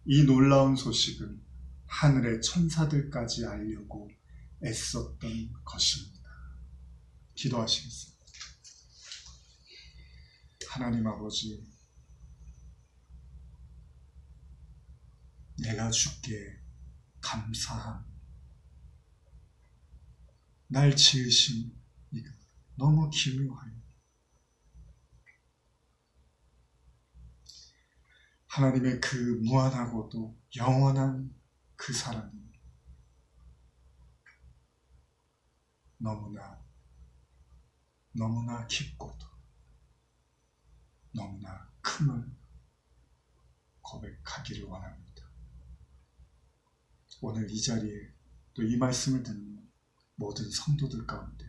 [SPEAKER 1] 이 놀라운 소식은 하늘의 천사들까지 알려고 애썼던 것입니다. 기도하시겠습니다. 하나님 아버지, 내가 주께 감사함. 날 지으신 이가 너무 기묘하여 하나님의 그 무한하고도 영원한 그 사랑이 너무나 깊고도 너무나 큼을 고백하기를 원합니다. 오늘 이 자리에 또 이 말씀을 듣는 모든 성도들 가운데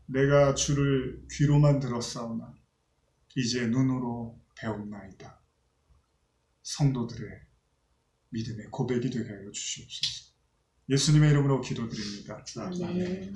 [SPEAKER 1] 내가 주를 귀로만 들었사오나 이제 눈으로 배움나이다. 성도들의 믿음의 고백이 되게 하여 주시옵소서. 예수님의 이름으로 기도드립니다.
[SPEAKER 3] 아멘.